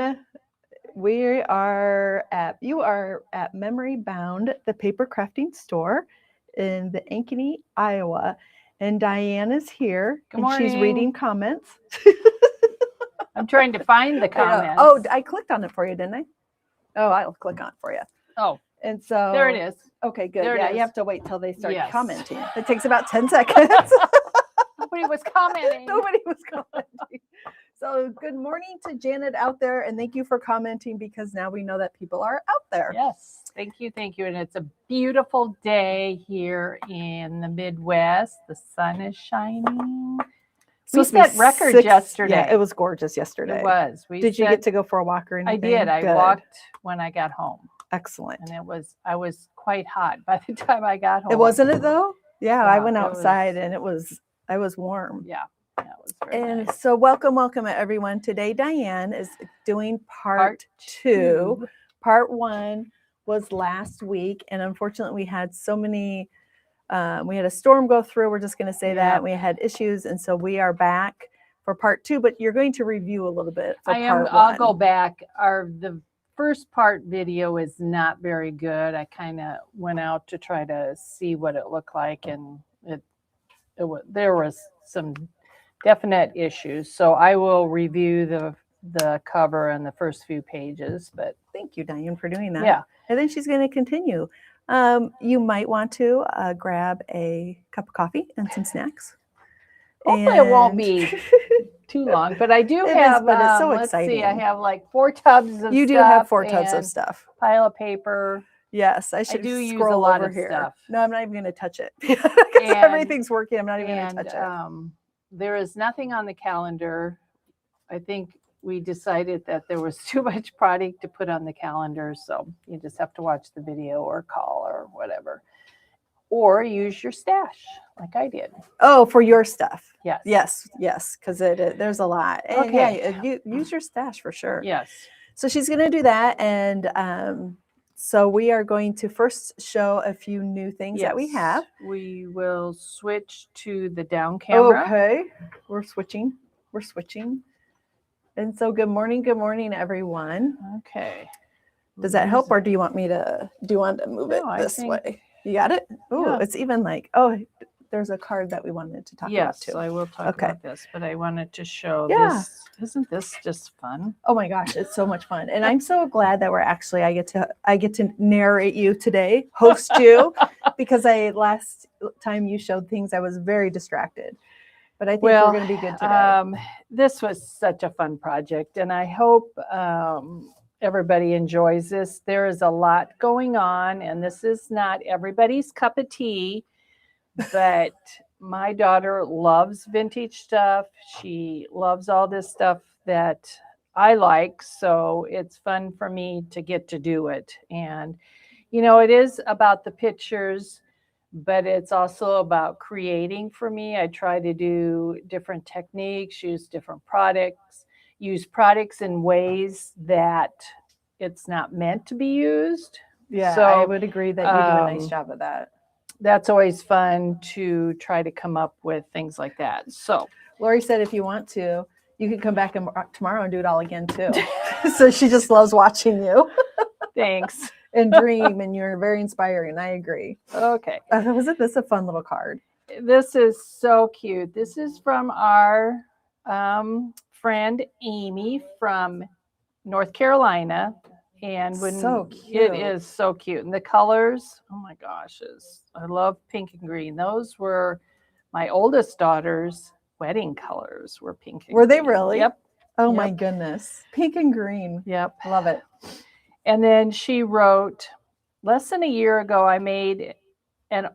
everyone. You are at Memory Bound, the paper crafting store in the Ankeny, Iowa. And Diane is here. Good and she's morning. reading comments. I'm trying to find the comments. Oh, I clicked on it for you, didn't I? Oh, I'll click on it for you. Oh, And so there it is. Okay, good. There it Yeah, is. you have to wait till they start Yes. commenting. It takes about 10 seconds. Nobody was commenting. Nobody was commenting. So good morning to Janet out there, and thank you for commenting because now we know that people are out there. Yes, thank you. And it's a beautiful day here in the Midwest. The sun is shining. We set records yesterday. Yeah, it was gorgeous yesterday. It was. Did you get to go for a walk or anything? I did. I Good. walked when I got home. Excellent. And I was quite hot by the time I got home. It wasn't it though? Yeah, I went it outside was- and I was warm. Yeah, it was very And nice. so welcome everyone. Today Diane is doing part two. Part one was last week, and unfortunately we had so many we had a storm go through. We're just going to say that we had issues, and so we are back for part two, but you're going to review a little bit for part one. I'll go back. The first part video is not very good. I kind of went out to try to see what it looked like, and there was some definite issues. So I will review the cover and the first few pages. But thank you, Diane, for doing that. Yeah, and then she's going to continue. You might want to grab a cup of coffee and some snacks. Hopefully it won't be too long, but I do have. But it's so let's exciting. see, I have like 4 tubs of stuff. You do have 4 tubs of stuff. Pile of paper. Yes, I should use scroll a lot over of here. Stuff. No, I'm not even going to touch it because everything's working. I'm not even going to touch it. There is nothing on the calendar. I think we decided that there was too much product to put on the calendar, so you just have to watch the video or call or whatever, or use your stash like I did. Oh, for your stuff. Yes, because there's a lot. And okay, you use your stash for sure. Yes. So she's going to do that, and so we are going to first show a few new things that we have. We will switch to the down camera. Okay, we're switching. And so good morning, everyone. Okay. Does that help, or do you want to move it this way? You got it? Oh, It's even like, there's a card that we wanted to talk about too. Yes, I will talk about this, but I wanted to show this. Isn't this just fun? Oh my gosh, it's so much fun. And I'm so glad that I get to narrate you today, host you, because last time you showed things, I was very distracted. But I think we're going to be good today. This was such a fun project, and I hope everybody enjoys this. There is a lot going on, and this is not everybody's cup of tea, but my daughter loves vintage stuff. She loves all this stuff that I like, so it's fun for me to get to do it. And, it is about the pictures, but it's also about creating for me. I try to do different techniques, use different products, use products in ways that it's not meant to be used. Yeah, so, I would agree that you do a nice job of that. That's always fun to try to come up with things like that. So Lori said if you want to, you can come back tomorrow and do it all again too. So she just loves watching you. Thanks. And dream, and you're very inspiring. I agree. Okay. Wasn't this a fun little card? This is so cute. This is from our friend Amy from North Carolina. And so cute. It is so cute. And the colors, oh my gosh, I love pink and green. Those were my oldest daughter's wedding colors, were pink and green. Were they really? Yep. Oh my goodness. Pink and green. Yep. Love it. And then she wrote, less than a year ago, I made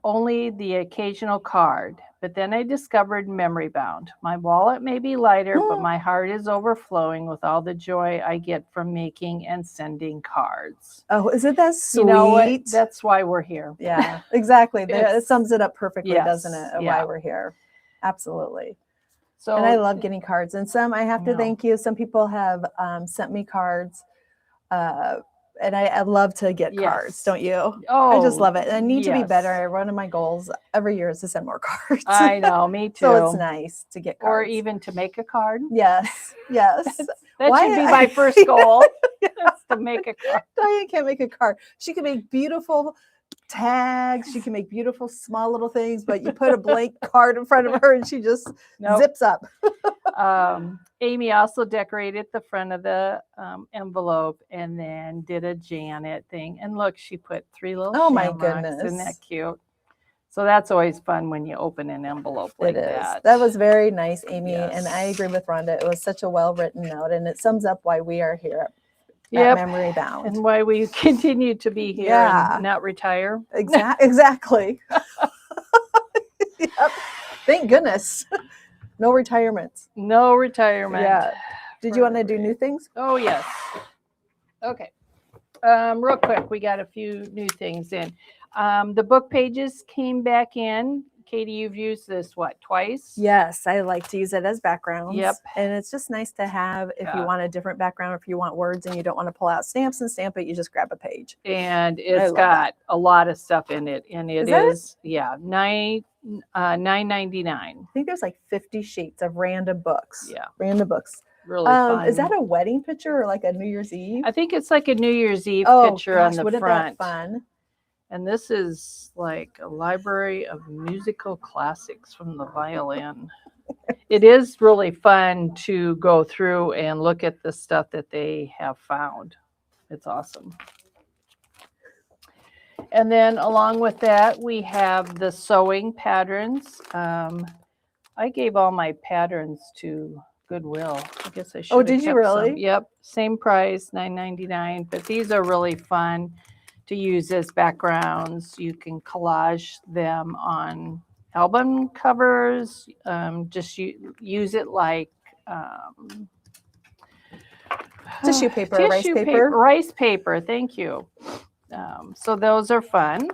only the occasional card, but then I discovered Memory Bound. My wallet may be lighter, but my heart is overflowing with all the joy I get from making and sending cards. Oh, isn't that sweet? You know what? That's why we're here. Yeah, exactly. It sums it up perfectly, doesn't it? Yeah. Why we're here. Absolutely. So, and I love getting cards. And some, I have to thank you. Some people have sent me cards. And I love to get cards, don't you? Oh, I just love it. And I need to be better. One of my goals every year is to send more cards. I know, me too. So it's nice to get cards. Or even to make a card. Yes, yes. That Why- should be my first goal. Is to make a card. Diane can't make a card. She can make beautiful tags. She can make beautiful small little things, but you put a blank card in front of her and she just Nope. zips up. Amy also decorated the front of the envelope and then did a Janet thing. And look, she put 3 little Oh, my shamrocks. Isn't goodness. that cute? So that's always fun when you open an envelope like It is. that. That was very nice, Amy. Yes. And I agree with Rhonda. It was such a well-written note, and it sums up why we are here at Yep. Memory Bound. And why we continue to be here Yeah. and not retire. Exactly. Yep. Thank goodness. No retirements. No retirement. Yeah. Did you want to do new things? Oh, yes. Okay. Real quick, we got a few new things in. The book pages came back in. Katie, you've used this, what, twice? Yes, I like to use it as backgrounds. Yep. And it's just nice to have if you Yeah. want a different background, if you want words and you don't want to pull out stamps and stamp it, you just grab a page. And I it's love got a lot of stuff in it. And it Is that it? is, yeah, $9.99. I think there's like 50 sheets of random books. Yeah. Random books. Really fun. Is that a wedding picture or like a New Year's Eve? I think it's like a New Year's Eve Oh, picture on gosh, the wouldn't front. that fun? And this is like a library of musical classics from the violin. It is really fun to go through and look at the stuff that they have found. It's awesome. And then along with that, we have the sewing patterns. I gave all my patterns to Goodwill. I guess I should. Oh, did you really? Yep, same price, $9.99. But these are really fun to use as backgrounds. You can collage them on album covers. Just use it like Tissue paper, rice paper. Rice paper, thank you. So those are fun.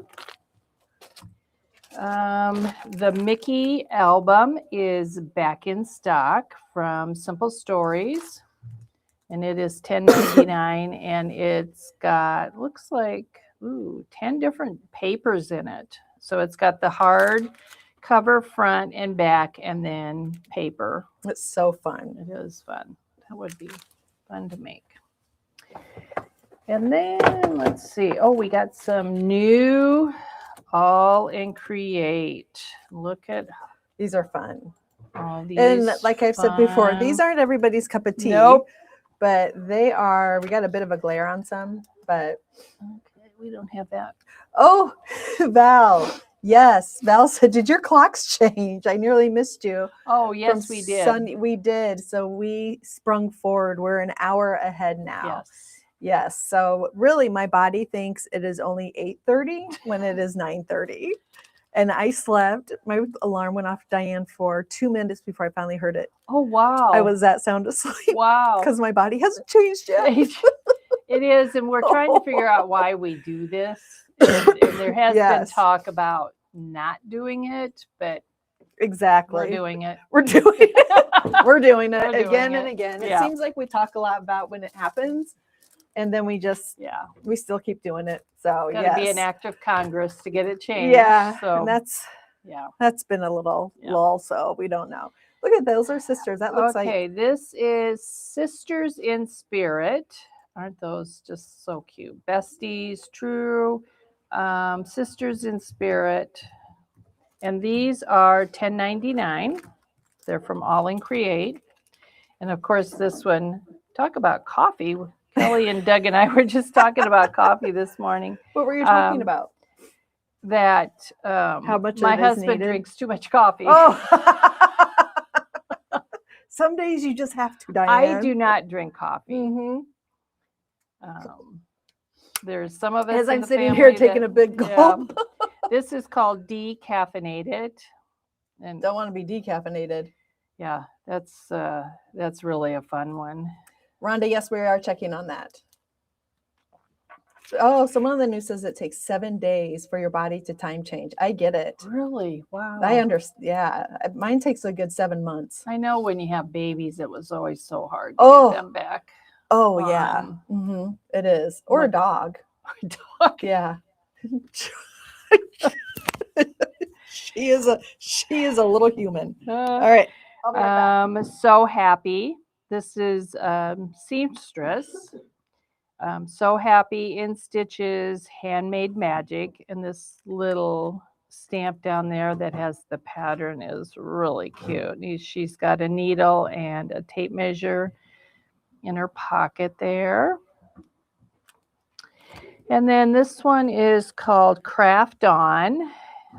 The Mickey album is back in stock from Simple Stories. And it is $10.99, and it's got, looks like, 10 different papers in it. So it's got the hard cover front and back, and then paper. It's so fun. It is fun. That would be fun to make. And then, let's see. Oh, we got some new All in Create. Look at These are fun. all these. And like I've said before, fun- these aren't everybody's cup of tea. Nope. But they are, we got a bit of a glare on some, but. Okay, we don't have that. Oh, Val. Yes. Val said, did your clocks change? I nearly missed you. Oh, yes, From we did. Sunday, we did. So we sprung forward. We're an hour ahead now. Yes. Yes. So really my body thinks it is only 8:30 when it is 9:30. And I slept. My alarm went off, Diane, for 2 minutes before I finally heard it. Oh, wow. I was that sound asleep Wow. because my body hasn't changed yet. It is, and we're trying to figure out why we do this. And there has been Yes. talk about not doing it, but Exactly. we're doing it. We're doing it. We're doing it We're doing again and it. again. It Yeah. seems like we talk a lot about when it happens, and then we still keep doing it. So Got to be an act of Congress to get it changed. Yeah, So and yeah. that's been a little Yeah. lull, so we don't know. Look at those are sisters. That looks like Okay, this is Sisters in Spirit. Aren't those just so cute? Besties, true. Sisters in Spirit. And these are $10.99. They're from All in Create. And of course, this one, talk about coffee. Kelly and Doug and I were just talking about coffee this morning. what were you talking um, about? That How much my it is husband needed? drinks too much coffee. Oh, some days you just have to, Diane. I do not drink coffee. Mm-hmm. There's some of us As in I'm the sitting here family taking that- a big yeah. gulp, This is called decaffeinated, and don't want to be decaffeinated. yeah, that's really a fun one. Rhonda, yes, we are checking on that. Oh, someone on the news says it takes 7 days for your body to time change. I get it. Really? Wow. I understand. Yeah, mine takes a good 7 months. I know when you have babies, it was always so hard to Oh. get them back. Oh yeah, it is. Or a What- dog. Dog. Yeah. she is a little human. All right. I'll be right back. So happy. This is seamstress. So happy in stitches, handmade magic, and this little stamp down there that has the pattern is really cute. She's got a needle and a tape measure in her pocket there. And then this one is called Craft On.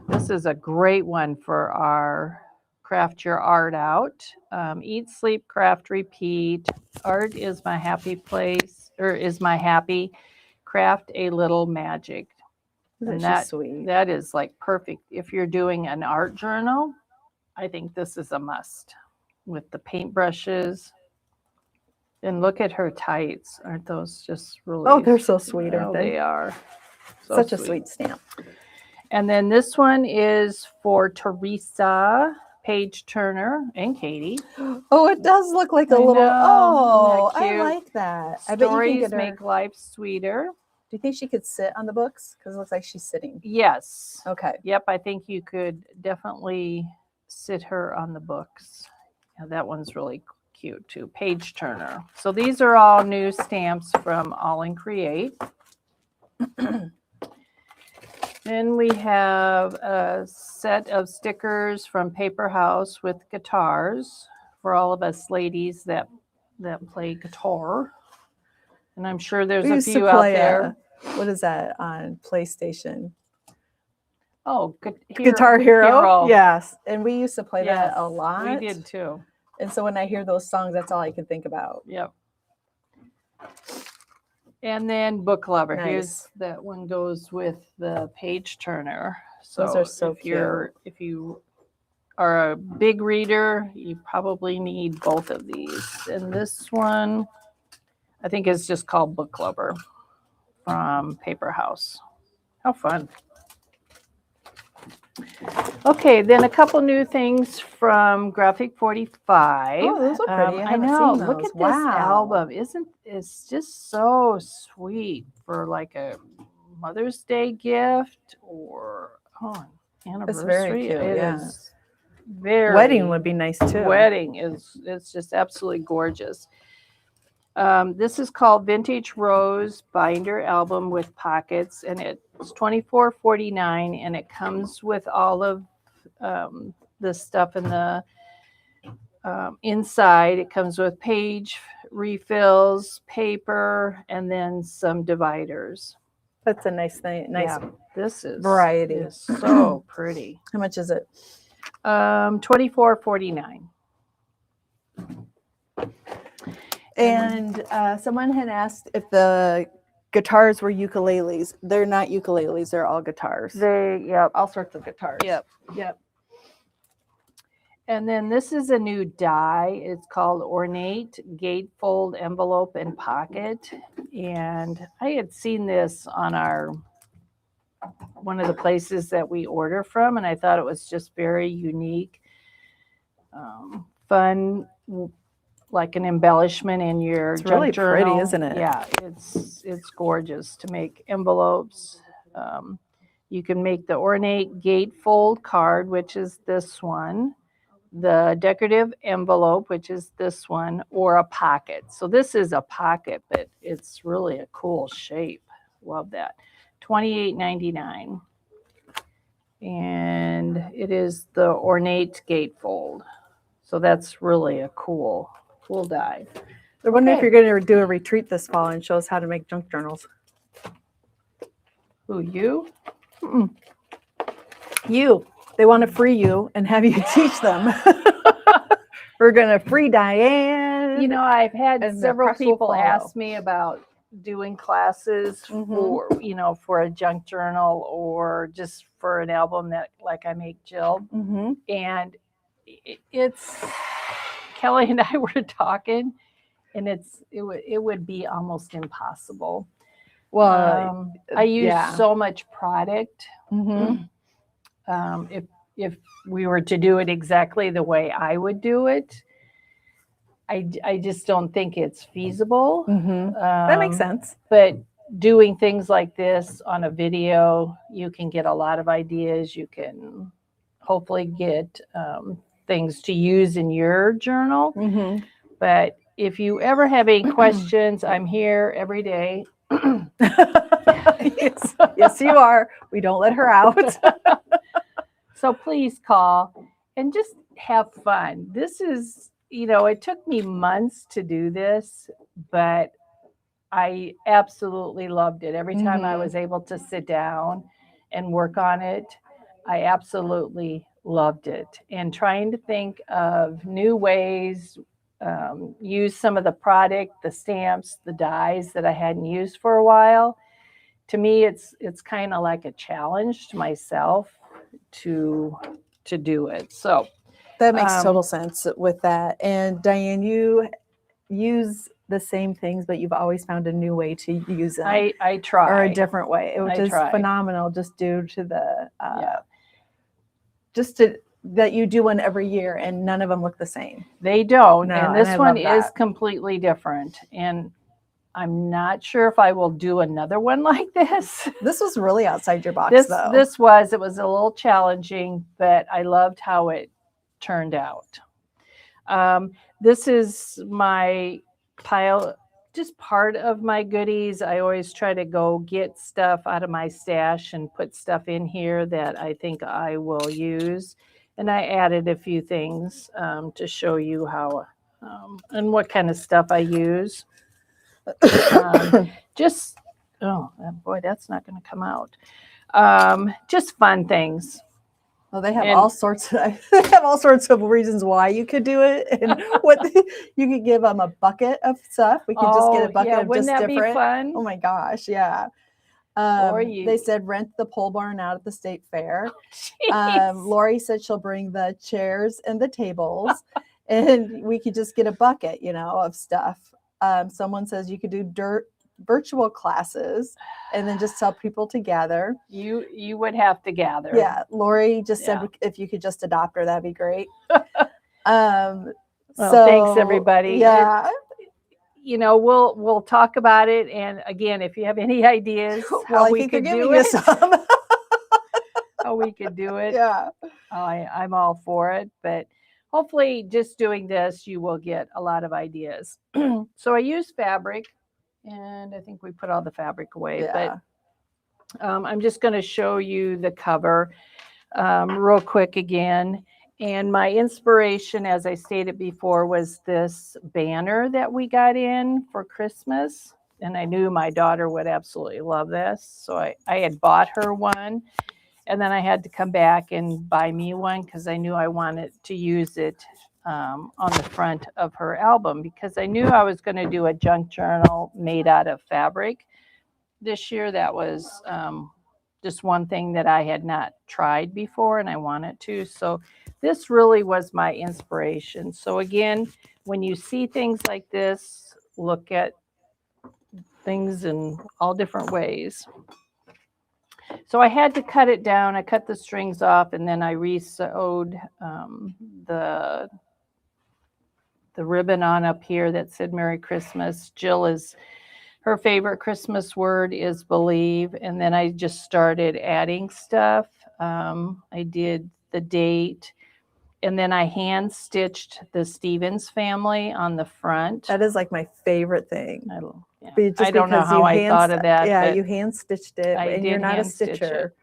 This is a great one for our Craft Your Art Out. Eat, sleep, craft, repeat. Art is my happy place, or is my happy. Craft a little magic. Isn't And she that, sweet? that is like perfect. If you're doing an art journal, I think this is a must with the paintbrushes. And look at her tights. Aren't those just really? Oh, they're so sweet, aren't they? They are. So Such a sweet stamp. And then this one is for Teresa, Paige Turner, and Katie. Oh, it does look like a I little. know. Oh, Isn't that I cute? like that. I bet you can Stories get her. make life sweeter. Do you think she could sit on the books? Because it looks like she's sitting. Yes. Okay. Yep, I think you could definitely sit her on the books. Yeah, that one's really cute too. Paige Turner. So these are all new stamps from All in Create. Then we have a set of stickers from Paper House with guitars for all of us ladies that play guitar. And I'm sure there's We a used to few out play there. what is that on PlayStation? Oh, Guitar Hero. Yes, and we used to play that Yes, a lot. We did too. And so when I hear those songs, that's all I can think about. Yep. And then Book Lover. Nice. Here's that one goes with the Page Turner. So Those are so if you are a big reader, you probably need both of these. And this one, I think, is just called Book Lover from Paper House. How fun. Okay, then a couple new things from Graphic 45. Oh, those are pretty. I I haven't know. seen Look those. at this Wow. album. It's just so sweet for like a Mother's Day gift or anniversary. very cute, It yeah. is very Wedding would be nice too. Wedding it's just absolutely gorgeous. This is called Vintage Rose Binder Album with Pockets, and it's $24.49, and it comes with all of the stuff in the inside. It comes with page refills, paper, and then some dividers. That's a nice thing. Nice. Yeah, this is variety. is so pretty. How much is it? $24.49. And someone had asked if the guitars were ukuleles. They're not ukuleles. They're all guitars. Yep. All sorts of guitars. Yep. And then this is a new die. It's called Ornate Gatefold Envelope and Pocket. And I had seen this on one of the places that we order from, and I thought it was just very unique, fun, like an embellishment in your It's really junk journal. pretty, isn't it? Yeah, it's gorgeous to make envelopes. You can make the Ornate Gatefold card, which is this one, the decorative envelope, which is this one, or a pocket. So this is a pocket, but it's really a cool shape. Love that. $28.99. And it is the Ornate Gatefold. So that's really a cool die. I wonder if Okay. you're going to do a retreat this fall and show us how to make junk journals. Who, you? You. They want to free you and have you teach them. We're going to free Diane. You know, I've had And the several press will people follow. ask me about doing classes Mhm. for a junk journal or just for an album that like I make Jill. Mm-hmm. And it's Kelly and I were talking, and it would be almost impossible. Well, I use yeah. so much product. Mm-hmm. If we were to do it exactly the way I would do it, I just don't think it's feasible. Mm-hmm. That makes sense. But doing things like this on a video, you can get a lot of ideas. You can hopefully get things to use in your journal. Mm-hmm. But if you ever have any questions, I'm here every day. Yes, yes, you are. We don't let her out. So please call and just have fun. This is, it took me months to do this, but I absolutely loved it. Every time I was able to sit down and work on it, I absolutely loved it. And trying to think of new ways, use some of the product, the stamps, the dies that I hadn't used for a while. To me, it's kind of like a challenge to myself to do it. So That makes total sense with that. And Diane, you use the same things, but you've always found a new way to use them. I try. Or a different way, which is try. phenomenal, just due to the just to that you do one every year, and none of them look the same. They don't. No, and this I one love is that. completely different. And I'm not sure if I will do another one like this. This was really outside your box, though. It was a little challenging, but I loved how it turned out. This is my pile, just part of my goodies. I always try to go get stuff out of my stash and put stuff in here that I think I will use. And I added a few things to show you how and what kind of stuff I use. Just, oh boy, that's not going to come out. Just fun things. Well, they have all sorts of reasons why you could do it, and you could give them a bucket of stuff. We could just get a bucket of wouldn't just that different. Be fun? Oh my gosh, yeah. They said rent the pole barn out at the state fair. Lori said she'll bring the chairs and the tables, and we could just get a bucket, of stuff. Someone says you could do virtual classes and then just tell people to gather. You would have to gather. Yeah, Lori just said if you could just adopt her, that'd be great. Well, thanks everybody. Yeah. We'll talk about it, and again, if you have any ideas how we could do it, how we could do it, yeah, I'm all for it. But hopefully, just doing this, you will get a lot of ideas. So I use fabric, and I think we put all the fabric away. Yeah. But I'm just going to show you the cover real quick again. And my inspiration, as I stated before, was this banner that we got in for Christmas. And I knew my daughter would absolutely love this. So I had bought her one. And then I had to come back and buy me one because I knew I wanted to use it on the front of her album, because I knew I was going to do a junk journal made out of fabric this year. That was just one thing that I had not tried before, and I wanted to. So this really was my inspiration. So again, when you see things like this, look at things in all different ways. So I had to cut it down. I cut the strings off, and then I re-sewed the ribbon on up here that said Merry Christmas. Her favorite Christmas word is believe. And then I just started adding stuff. I did the date, and then I hand stitched the Stevens family on the front. That is like my favorite thing. I don't know how I thought of that. Yeah, you hand stitched it, and you're not a stitcher.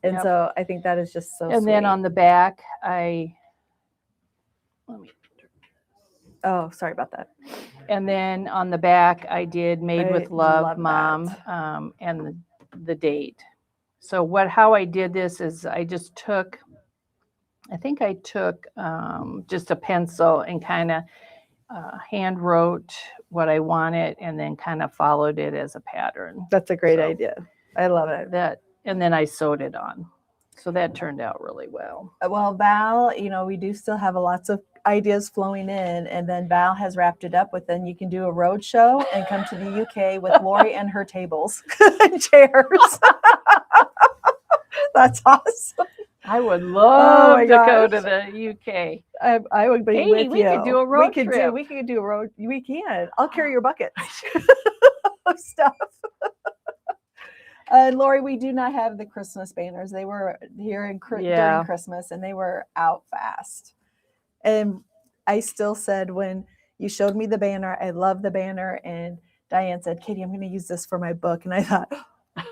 And so I think that is just so And sweet. then on the back, oh, sorry about that. And then on the back, I did Made with Love, Mom, and the date. So how I did this is I just took just a pencil and kind of hand wrote what I wanted, and then kind of followed it as a pattern. That's a great idea. I love it. And then I sewed it on. So that turned out really well. Well, Val, we do still have lots of ideas flowing in, and then Val has wrapped it up with, then you can do a road show and come to the UK with Lori and her tables and chairs. That's awesome. I would love to go to the UK. I would be with you. We could do a road trip. We could do a road. We can. I'll carry your buckets of stuff. Lori, we do not have the Christmas banners. They were here during Christmas, and they were out fast. And I still said, when You showed me the banner. I love the banner. And Diane said, Katie, I'm going to use this for my book. And I thought,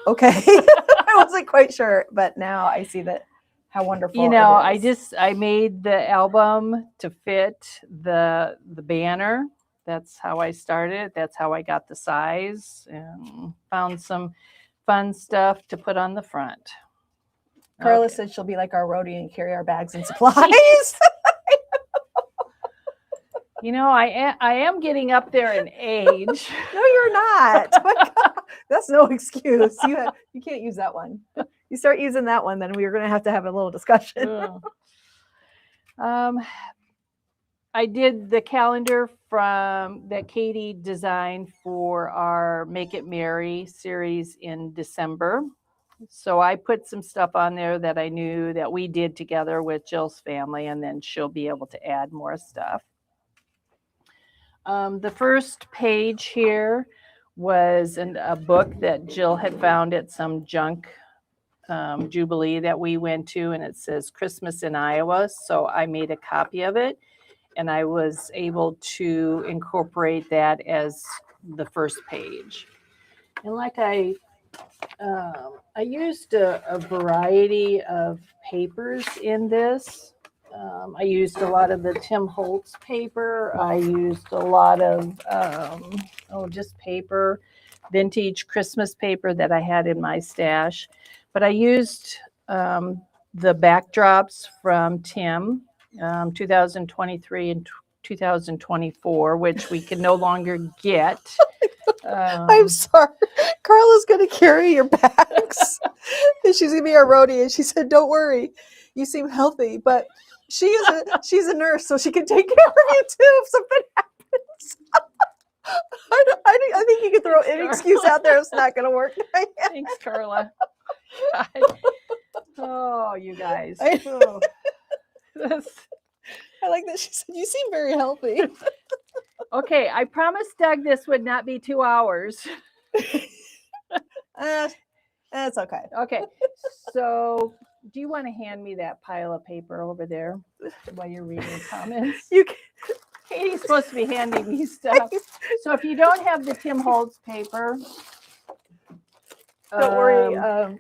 okay. I wasn't quite sure, but now I see that how wonderful You know, it is. I made the album to fit the banner. That's how I started. That's how I got the size and found some fun stuff to put on the front. Carla said she'll be like our roadie and carry our bags and supplies. You know, I am getting up there in age. No, you're not. Oh my God. That's no excuse. You can't use that one. You start using that one, then we're going to have a little discussion. I did the calendar that Katie designed for our Make It Merry series in December. So I put some stuff on there that I knew that we did together with Jill's family, and then she'll be able to add more stuff. The first page here was a book that Jill had found at some junk Jubilee that we went to, and it says Christmas in Iowa. So I made a copy of it, and I was able to incorporate that as the first page. And like I used a variety of papers in this. I used a lot of the Tim Holtz paper. I used a lot of just paper, vintage Christmas paper that I had in my stash. But I used the backdrops from Tim, 2023 and 2024, which we can no longer get. I'm sorry. Carla's going to carry your bags. And she's going to be our roadie. And she said, don't worry. You seem healthy. But she's a nurse, so she can take care of you too if something happens. I think you can throw any excuse out there. It's not going to work. Thanks, Carla. God. Oh, you guys. Oh. I like that she said, you seem very healthy. Okay, I promised Doug this would not be 2 hours. That's okay. Okay, so do you want to hand me that pile of paper over there while you're reading comments? Katie's supposed to be handing me stuff. So if you don't have the Tim Holtz paper, don't worry.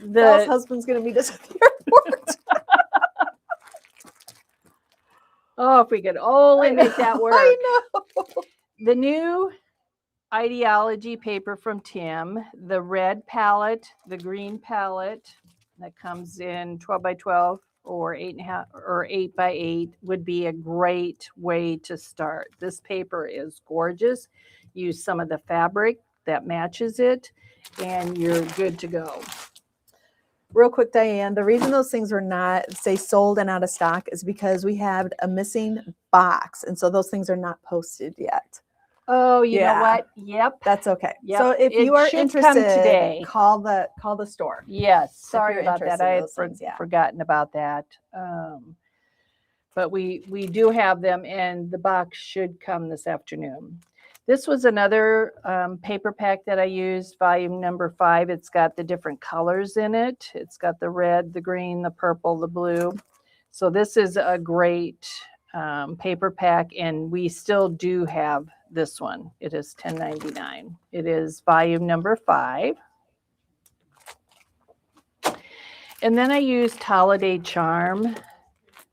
Bell's husband's going to meet us at the airport. Oh, if we could only make that work. I know. The new ideology paper from Tim, the red palette, the green palette that comes in 12 by 12 or 8.5 or 8 by 8 would be a great way to start. This paper is gorgeous. Use some of the fabric that matches it, and you're good to go. Real quick, Diane, the reason those things were not, say, sold and out of stock is because we had a missing box. And so those things are not posted yet. Oh, you know what? Yep. That's okay. Yep. So if you are interested, today, call the store. Yes. Sorry about that. I had forgotten about that. But we do have them, and the box should come this afternoon. This was another paper pack that I used, volume number 5. It's got the different colors in it. It's got the red, the green, the purple, the blue. So this is a great paper pack, and we still do have this one. It is $10.99. It is volume number 5. And then I used Holiday Charm.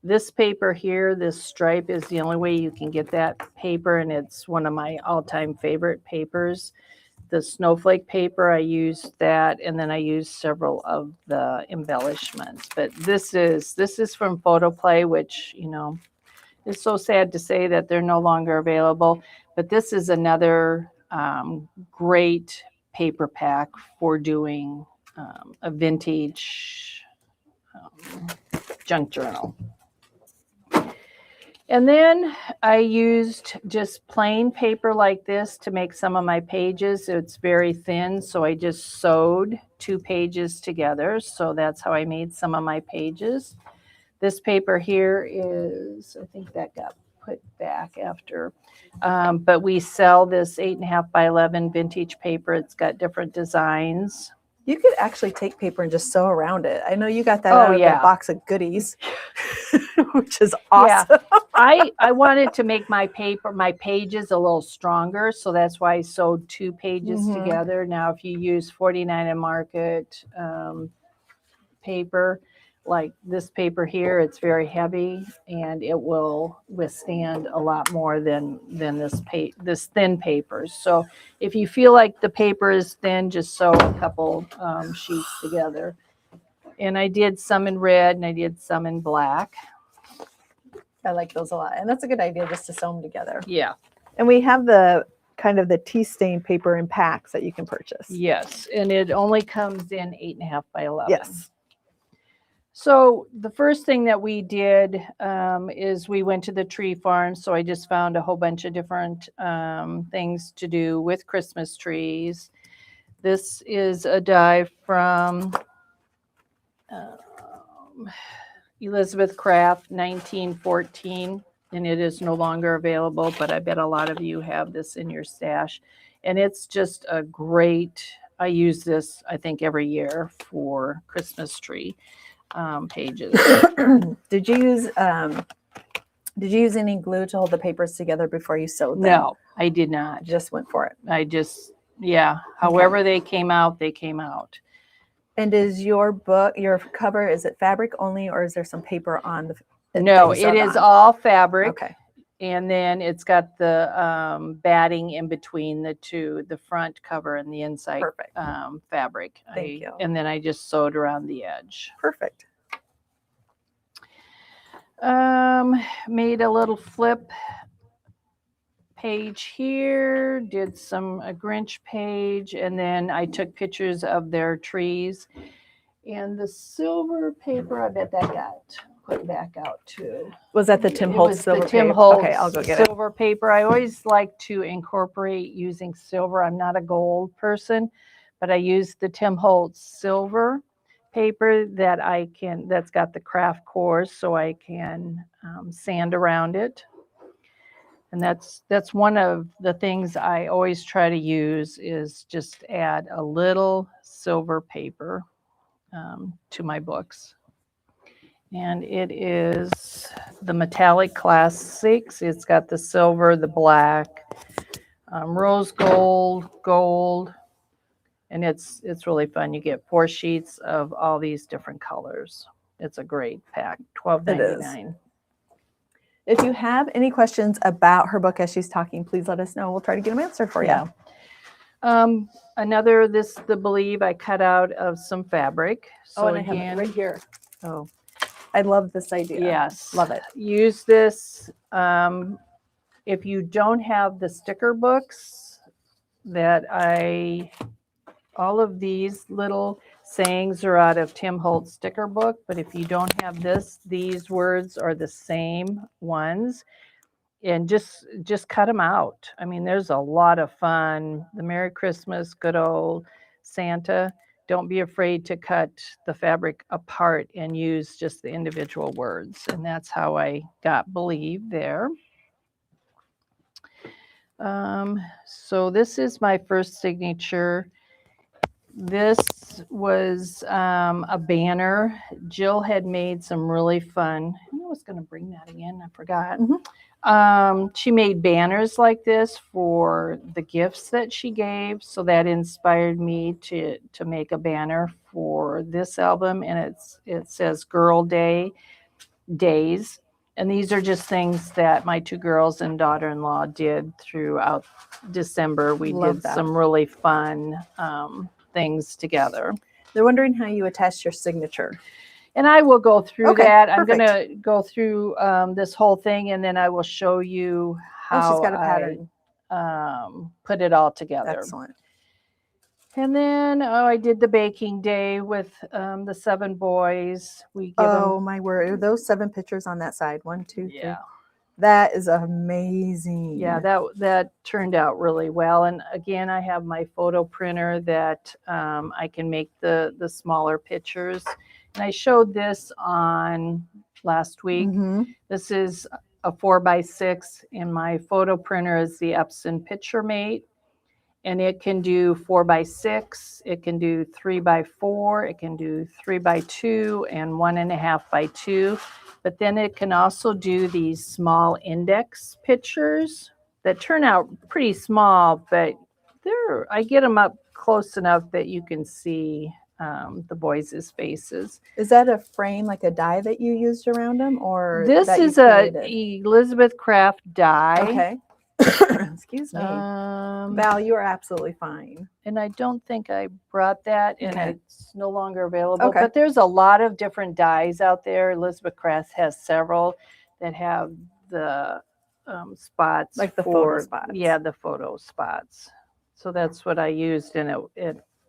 This paper here, this stripe, is the only way you can get that paper, and it's one of my all-time favorite papers. The snowflake paper, I used that, and then I used several of the embellishments. But this is from Photoplay, which, you know, is so sad to say that they're no longer available. But this is another great paper pack for doing a vintage junk journal. And then I used just plain paper like this to make some of my pages. It's very thin, so I just sewed 2 pages together. So that's how I made some of my pages. This paper here is, I think that got put back after. But we sell this 8.5 by 11 vintage paper. It's got different designs. You could actually take paper and just sew around it. I know you got that Oh, out of yeah. the box of goodies, which is Yeah. awesome. I wanted to make my pages a little stronger, so that's why I sewed 2 pages Mhm. together. Now, if you use 49 and Market paper, like this paper here, it's very heavy and it will withstand a lot more than this thin paper. So if you feel like the paper is thin, just sew a couple sheets together. And I did some in red and I did some in black. I like those a lot. And that's a good idea just to sew them together. Yeah. And we have the kind of the tea stain paper in packs that you can purchase. Yes, and it only comes in 8.5 by 11. Yes. So the first thing that we did is we went to the tree farm. So I just found a whole bunch of different things to do with Christmas trees. This is a die from Elizabeth Craft, 1914, and it is no longer available, but I bet a lot of you have this in your stash. And it's just a great, I use this, I think, every year for Christmas tree pages. Did you use any glue to hold the papers together before you sewed them? No, I did not. Just went for it. I just, yeah, however they came out, they came out. And is your book, your cover, is it fabric only, or is there some paper on the? No, it is all fabric. Okay. And then it's got the batting in between the two, the front cover and the inside Perfect. fabric. Thank you. And then I just sewed around the edge. Perfect. Made a little flip page here, did a Grinch page, and then I took pictures of their trees. And the silver paper, I bet that got put back out too. Was that the Tim Holtz silver the Tim paper? Holtz Okay, I'll go get it. silver paper. I always like to incorporate using silver. I'm not a gold person, but I use the Tim Holtz silver paper that's got the craft cores, so I can sand around it. And that's one of the things I always try to use, is just add a little silver paper to my books. And it is the Metallic Classics. It's got the silver, the black, rose gold, gold, and it's really fun. You get 4 sheets of all these different colors. It's a great pack, $12.99. If you have any questions about her book as she's talking, please let us know. We'll try to get them answered for you. Another, the Believe, I cut out of some fabric. So and I have it right here. Oh, I love this idea. yes. Love it. Use this. If you don't have the sticker books all of these little sayings are out of Tim Holtz sticker book, but if you don't have these words are the same ones, and just cut them out. I mean, there's a lot of fun. The Merry Christmas, good old Santa. Don't be afraid to cut the fabric apart and use just the individual words. And that's how I got Believe there. So this is my first signature. This was a banner. Jill had made some really fun. I was going to bring that again. I forgot. She made banners like this for the gifts that she gave. So that inspired me to make a banner for this album. And it says Girl Days. And these are just things that my 2 girls and daughter-in-law did throughout December. We did some really fun things together. They're wondering how you attach your signature. And I will go through that. Perfect. I'm going to go through this whole thing, and then I will show you how she's got a pattern. I put it all together. Excellent. And then I did the baking day with the 7 boys. We give them, my word. Those 7 pictures on that side. 1, 2, 3. yeah. That is amazing. Yeah, that turned out really well. And again, I have my photo printer that I can make the smaller pictures. And I showed this on last week. This is a 4x6, and my photo printer is the Epson Picture Mate. And it can do 4x6, it can do 3x4, it can do 3x2 and 1.5x2. But then it can also do these small index pictures that turn out pretty small, but I get them up close enough that you can see the boys' faces. Is that a frame, like a die that you used around them, or This that you is a created? Elizabeth Craft die. Okay. Excuse me. Val, you are absolutely fine. And I don't think I brought that, and Okay. it's no longer available. Okay. But there's a lot of different dies out there. Elizabeth Craft has several that have the spots, Like the photo spots. Yeah, the photo spots. So that's what I used, and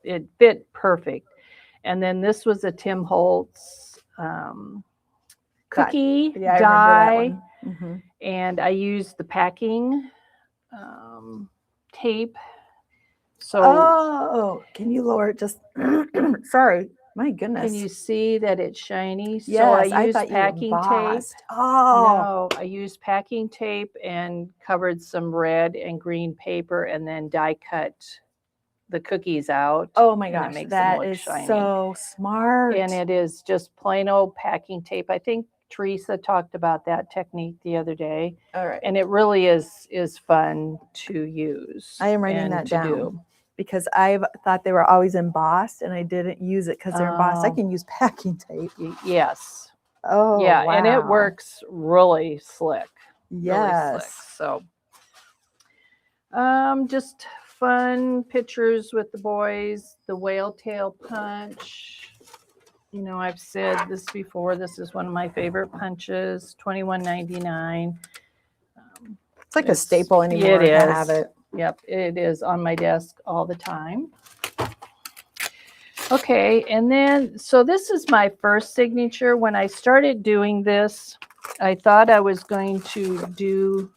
it fit perfect. And then this was a Tim Holtz cookie Yeah, I die, remember that one. and I used the packing tape. So, oh, can you lower it just? Sorry, my goodness. can you see that it's shiny? Yes, so I used thought you packing tape. embossed. Oh, No, I used packing tape and covered some red and green paper, and then die cut the cookies out. Oh my and gosh, it makes them that look is shiny. so smart. And it is just plain old packing tape. I think Teresa talked about that technique the other day. All right. And it really is fun to use. I am writing and that to down do. because I thought they were always embossed and I didn't use it because they're embossed. I Oh. can use packing tape. Yes. Oh, Yeah, wow. and it works really slick. Yes. Really slick. So, just fun pictures with the boys. The whale tail punch. You know, I've said this before. This is one of my favorite punches. $21.99. It's like a staple anymore It to is. have it. Yep, it is on my desk all the time. Okay, and then, so this is my first signature. When I started doing this, I thought I was going to do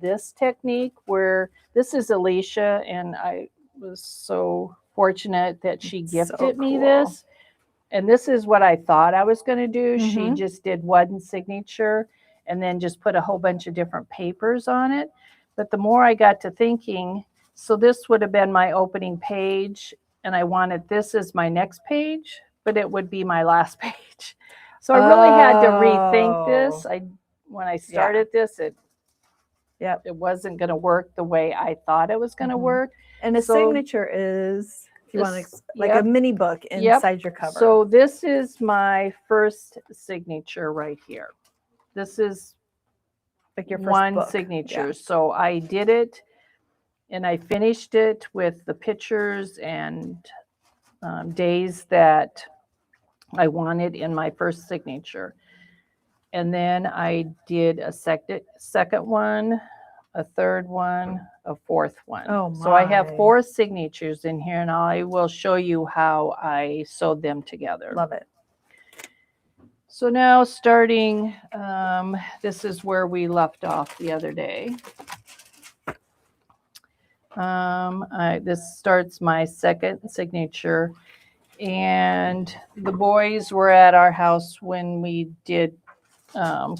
this technique where, this is Alicia, and I was so fortunate that she gifted me this. And this is what I thought I was going to do. She just did one signature and then just put a whole bunch of different papers on it. But the more I got to thinking, so this would have been my opening page, and I wanted this as my next page, but it would be my last page. So I really had to rethink this. When I started this, it wasn't going to work the way I thought it was going to work. And a signature is, if you want to, like a mini book inside your cover. So this is my first signature right here. This is like your first one signature. Yeah. So I did it, and I finished it with the pictures and days that I wanted in my first signature. And then I did a second one, a third one, a fourth one. Oh my. So I have 4 signatures in here, and I will show you how I sewed them together. Love it. So now starting, this is where we left off the other day. This starts my second signature, and the boys were at our house when we did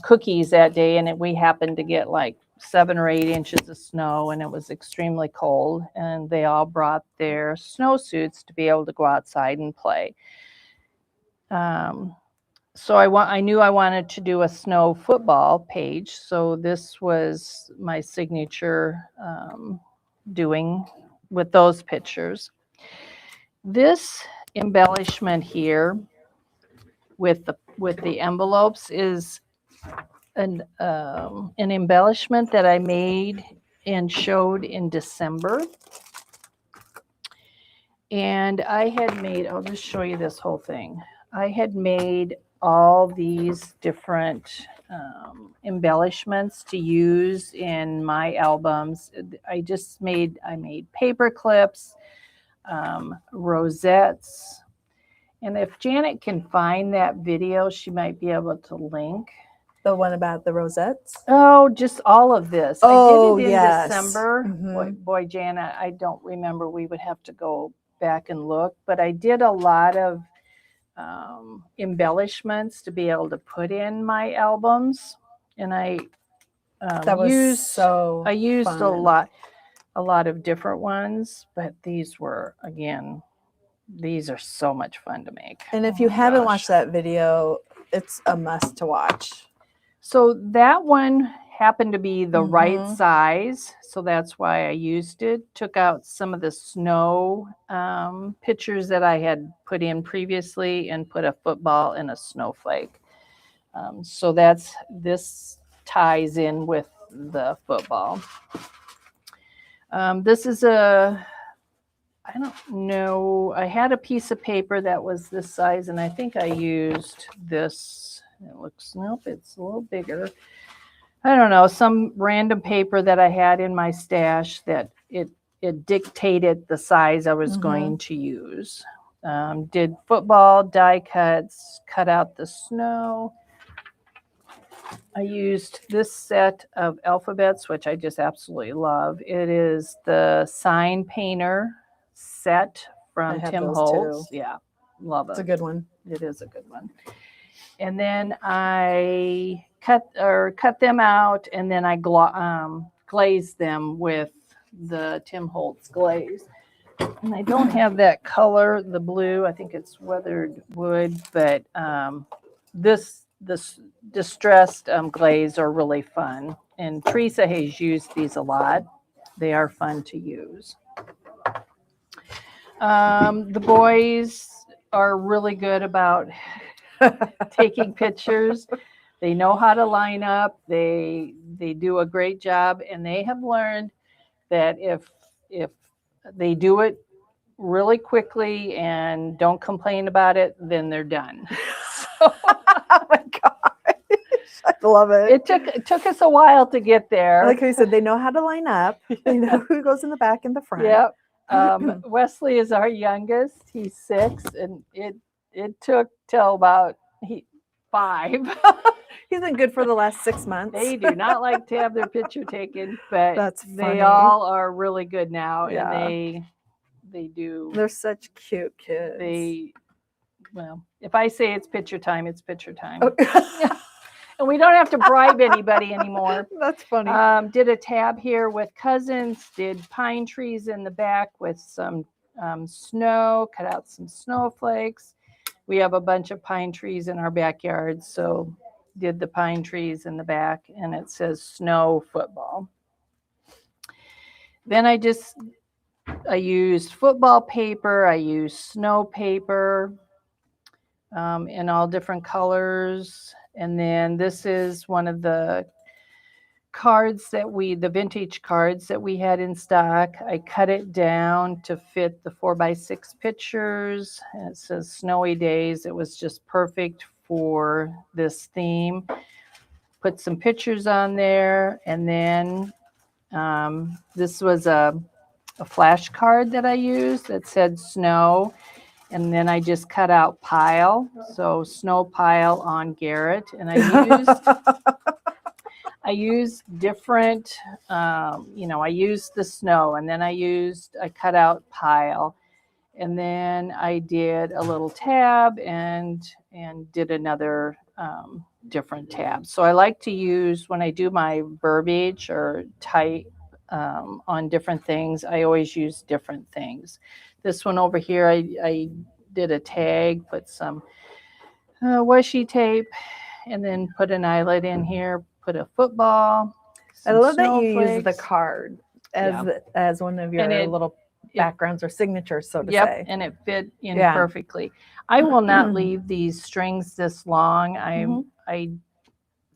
cookies that day, and we happened to get like 7 or 8 inches of snow, and it was extremely cold, and they all brought their snowsuits to be able to go outside and play. So I knew I wanted to do a snow football page, so this was my signature doing with those pictures. This embellishment here with the envelopes is an embellishment that I made and showed in December. And I had made, I'll just show you this whole thing. I had made all these different embellishments to use in my albums. I made paper clips, rosettes. And if Janet can find that video, she might be able to link. The one about the rosettes? Oh, just all of this. Oh, I did it in yes. December. Boy, Janet, I don't remember. We would have to go back and look. But I did a lot of embellishments to be able to put in my albums. And I that was used so I used fun. a lot. a lot of different ones, but these were, again, these are so much fun to make. And if Oh you my haven't gosh. watched that video, it's a must to watch. So that one happened to be the right Mhm. size, so that's why I used it. Took out some of the snow pictures that I had put in previously and put a football and a snowflake. So this ties in with the football. This is I don't know, I had a piece of paper that was this size, and I think I used this. It looks, nope, it's a little bigger. I don't know, some random paper that I had in my stash that it dictated the size I was going to use. Did football die cuts, cut out the snow. I used this set of alphabets, which I just absolutely love. It is the sign painter set from Tim Holtz. Too. Yeah, love it. It's a good one. It is a good one. And then I cut them out, and then I glazed them with the Tim Holtz glaze. And I don't have that color, the blue. I think it's weathered wood, but this distressed glaze are really fun. And Teresa has used these a lot. They are fun to use. The boys are really good about taking pictures. They know how to line up. They do a great job, and they have learned that if they do it really quickly and don't complain about it, then they're done. So, Oh my gosh, I love it. it took us a while to get there. Like I said, they know how to line up. They know who goes in the back and the front. Yep. Wesley is our youngest. He's 6, and it took till about 5. He's been good for the last 6 months. They do not like to have their picture taken, but That's they funny. all are really good now, Yeah. and they do. They're such cute kids. Well, if I say it's picture time, it's picture time. Okay. And we don't have to bribe anybody anymore. That's funny. Did a tab here with cousins, did pine trees in the back with some snow, cut out some snowflakes. We have a bunch of pine trees in our backyard, so did the pine trees in the back, and it says snow football. Then I used football paper, I used snow paper in all different colors. And then this is one of the cards the vintage cards that we had in stock. I cut it down to fit the 4x6 pictures. And it says snowy days. It was just perfect for this theme. Put some pictures on there. And then this was a flash card that I used that said snow. And then I just cut out pile. So snow pile on Garrett. And I used different, I used the snow, and then I cut out pile, and then I did a little tab and did another different tab. So I like to use, when I do my verbiage or type on different things, I always use different things. This one over here, I did a tag, put some washi tape, and then put an eyelet in here, put a football. I love that you use the card as one of your little backgrounds or signatures, so to say. And it fit in perfectly. I will not leave these strings this long. I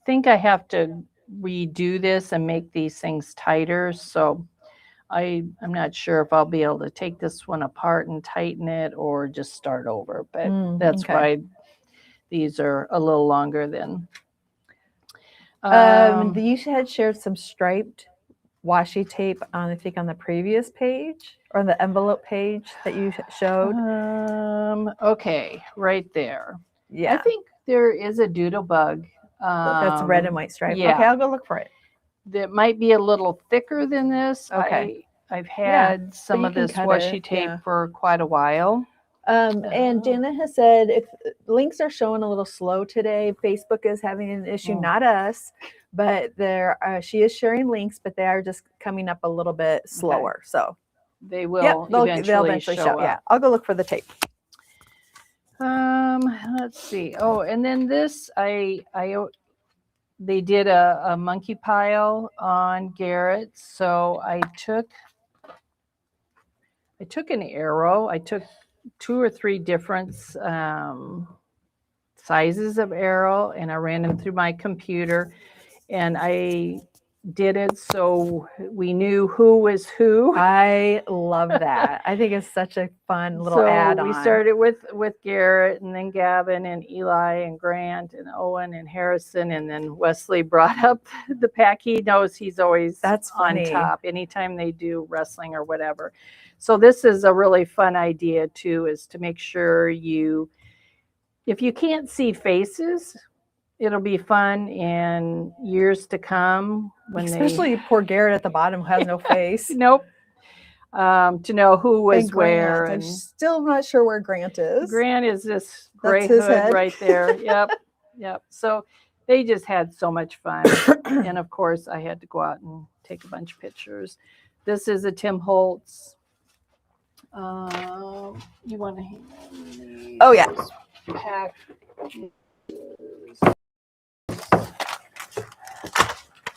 think I have to redo this and make these things tighter. So I'm not sure if I'll be able to take this one apart and tighten it or just start over. But that's why these are a little longer than. You had shared some striped washi tape on, I think, on the previous page or the envelope page that you showed. Okay, right there. Yeah, I think there is a doodle bug. That's red and white stripe. Yeah. Okay, I'll go look for it. That might be a little thicker than this. Okay. I've had some of this washi tape for quite a while. And Janet has said if links are showing a little slow today, Facebook is having an issue, not us, but she is sharing links, but they are just coming up a little bit slower. So they will they'll eventually show up. Yeah, I'll go look for the tape. Let's see. Oh, and then this, they did a monkey pile on Garrett. So I took an arrow. I took 2 or 3 different sizes of arrow, and I ran them through my computer, and I did it so we knew who was who. I love that. I think it's such a fun little add-on. We started with Garrett, and then Gavin and Eli and Grant and Owen and Harrison, and then Wesley brought up the pack. He knows he's always on top anytime they do wrestling or whatever. So this is a really fun idea too, is to make sure if you can't see faces, it'll be fun in years to come. Especially poor Garrett at the bottom who has no face. Nope. To know who was where. I'm still not sure where Grant is. Grant is this gray hood right there. Yep. So they just had so much fun. And of course, I had to go out and take a bunch of pictures. This is a Tim Holtz. You want to hang on? Oh, yeah. Pack.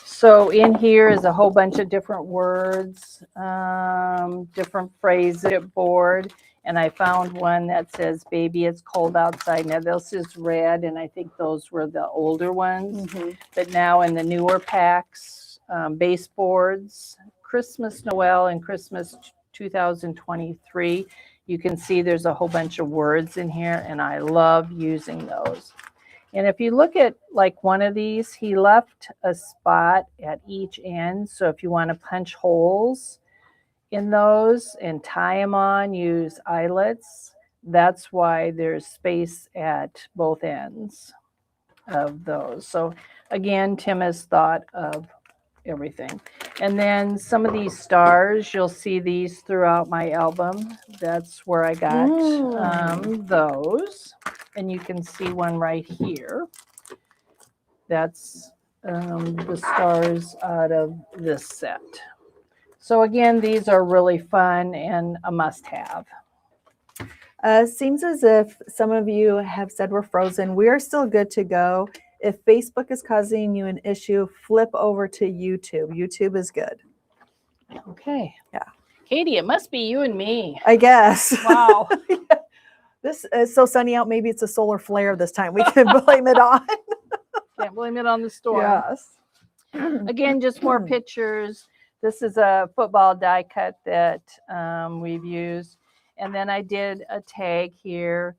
So in here is a whole bunch of different words, different phrases board. And I found one that says, "Baby, it's cold outside." Now this is red, and I think those were the older ones. Mm-hmm. But now in the newer packs, baseboards, Christmas, Noel, and Christmas 2023, you can see there's a whole bunch of words in here, and I love using those. And if you look at like one of these, he left a spot at each end. So if you want to punch holes in those and tie them on, use eyelets. That's why there's space at both ends of those. So again, Tim has thought of everything. And then some of these stars, you'll see these throughout my album. That's where I got those. And you can see one right here. That's the stars out of this set. So again, these are really fun and a must-have. Seems as if some of you have said we're frozen. We are still good to go. If Facebook is causing you an issue, flip over to YouTube. YouTube is good. Okay. Yeah. Katie, it must be you and me. I guess. Wow. Yeah. This is so sunny out. Maybe it's a solar flare this time. We can blame it on. Can't blame it on the storm. Yes. Again, just more pictures. This is a football die cut that we've used. And then I did a tag here.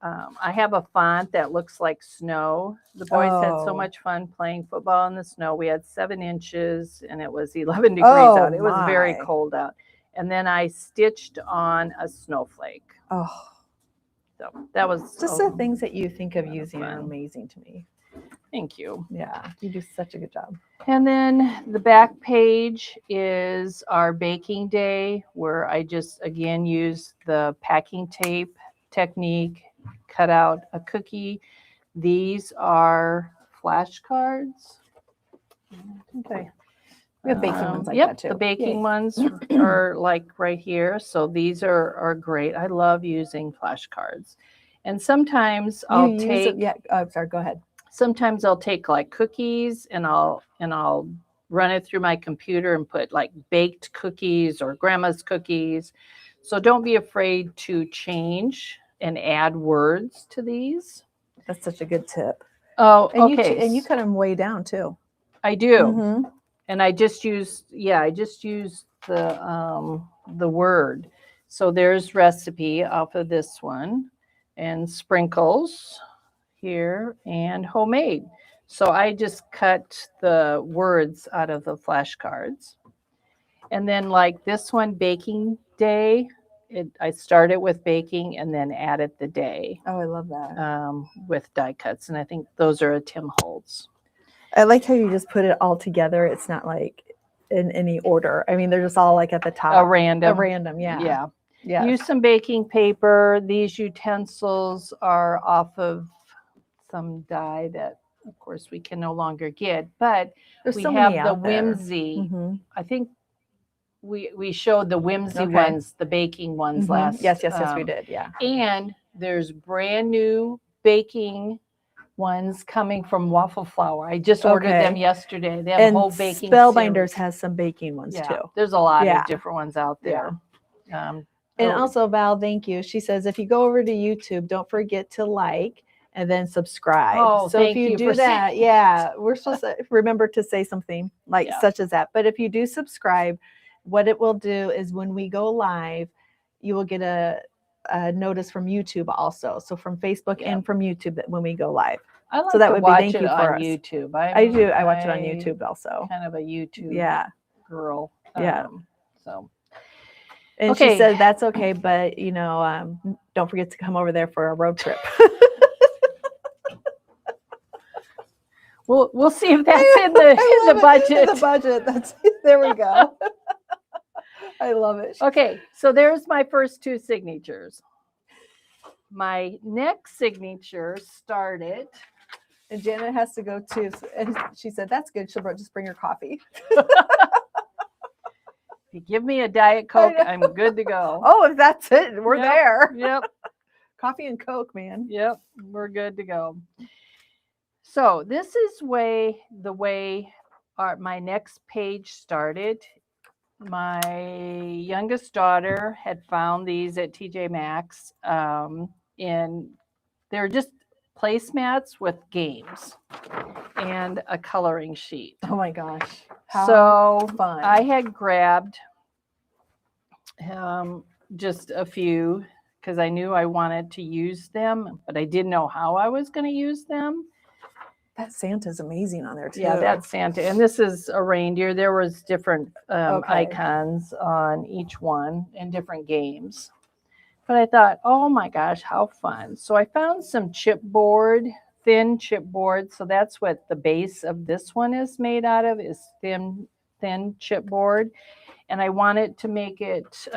I have a font that looks like snow. The boys had so much fun playing football in the snow. We had 7 inches and it was 11 degrees out. It was very cold out. And then I stitched on a snowflake. Oh. So that was just the things that you think of using are amazing to me. Thank you. Yeah, you do such a good job. And then the back page is our baking day, where I just again use the packing tape technique, cut out a cookie. These are flashcards. Okay. We have baking ones like that too. The baking ones are like right here. So these are great. I love using flashcards. And sometimes I'll take. Sorry, go ahead. Sometimes I'll take like cookies and I'll run it through my computer and put like baked cookies or grandma's cookies. So don't be afraid to change and add words to these. That's such a good tip. Oh, and okay. You cut them way down too. I do. Mm-hmm. And I just used the word. So there's recipe off of this one, and sprinkles here, and homemade. So I just cut the words out of the flashcards. And then like this one, baking day, I started with baking and then added the day. Oh, I love that. With die cuts. And I think those are a Tim Holtz. I like how you just put it all together. It's not like in any order. I mean, they're just all like at the top. A random, yeah. Yeah. Yeah. Use some baking paper. These utensils are off of some dye that, of course, we can no longer get. But There's we so have many the out there. Whimsy. Mhm. I think we showed the Whimsy Okay. ones, the baking ones Mhm. last. Yes, we did. Yeah. And there's brand new baking ones coming from Waffle Flour. I just ordered them Okay. yesterday. They have And a whole baking Spellbinders series. has some baking ones Yeah, too. there's a lot Yeah. of different ones out there. And also, Val, thank you. She says, if you go over to YouTube, don't forget to like and then subscribe. Oh, so if thank you you do for that, saying yeah, we're supposed to remember to say something like Yeah. such as that. But if you do subscribe, what it will do is when we go live, you will get a notice from YouTube also. So from Facebook Yeah. and from YouTube that when we go live. I like So that to would be watch thank it you for on us. YouTube. I do. I watch it on YouTube also. Kind of a YouTube Yeah. girl. Yeah. So. And Okay. she said that's okay, but don't forget to come over there for a road trip. We'll see if that's in the budget. In the budget. There we go. I love it. Okay, so there's my first two signatures. My next signature started. And Janet has to go too. And she said, that's good. She'll just bring her coffee. If you give me a Diet Coke, I'm good to go. Oh, if that's it, we're there. Yep. Coffee and Coke, man. Yep, we're good to go. So this is the way my next page started. My youngest daughter had found these at TJ Maxx, and they're just placemats with games and a coloring sheet. Oh my gosh. How so fun. I had grabbed just a few because I knew I wanted to use them, but I didn't know how I was going to use them. That Santa's amazing on there too. Yeah, that's Santa. And this is a reindeer. There was different icons on each one and different games. But I thought, oh my gosh, how fun. So I found some chipboard, thin chipboard. So that's what the base of this one is made out of, is thin chipboard. And I wanted to make it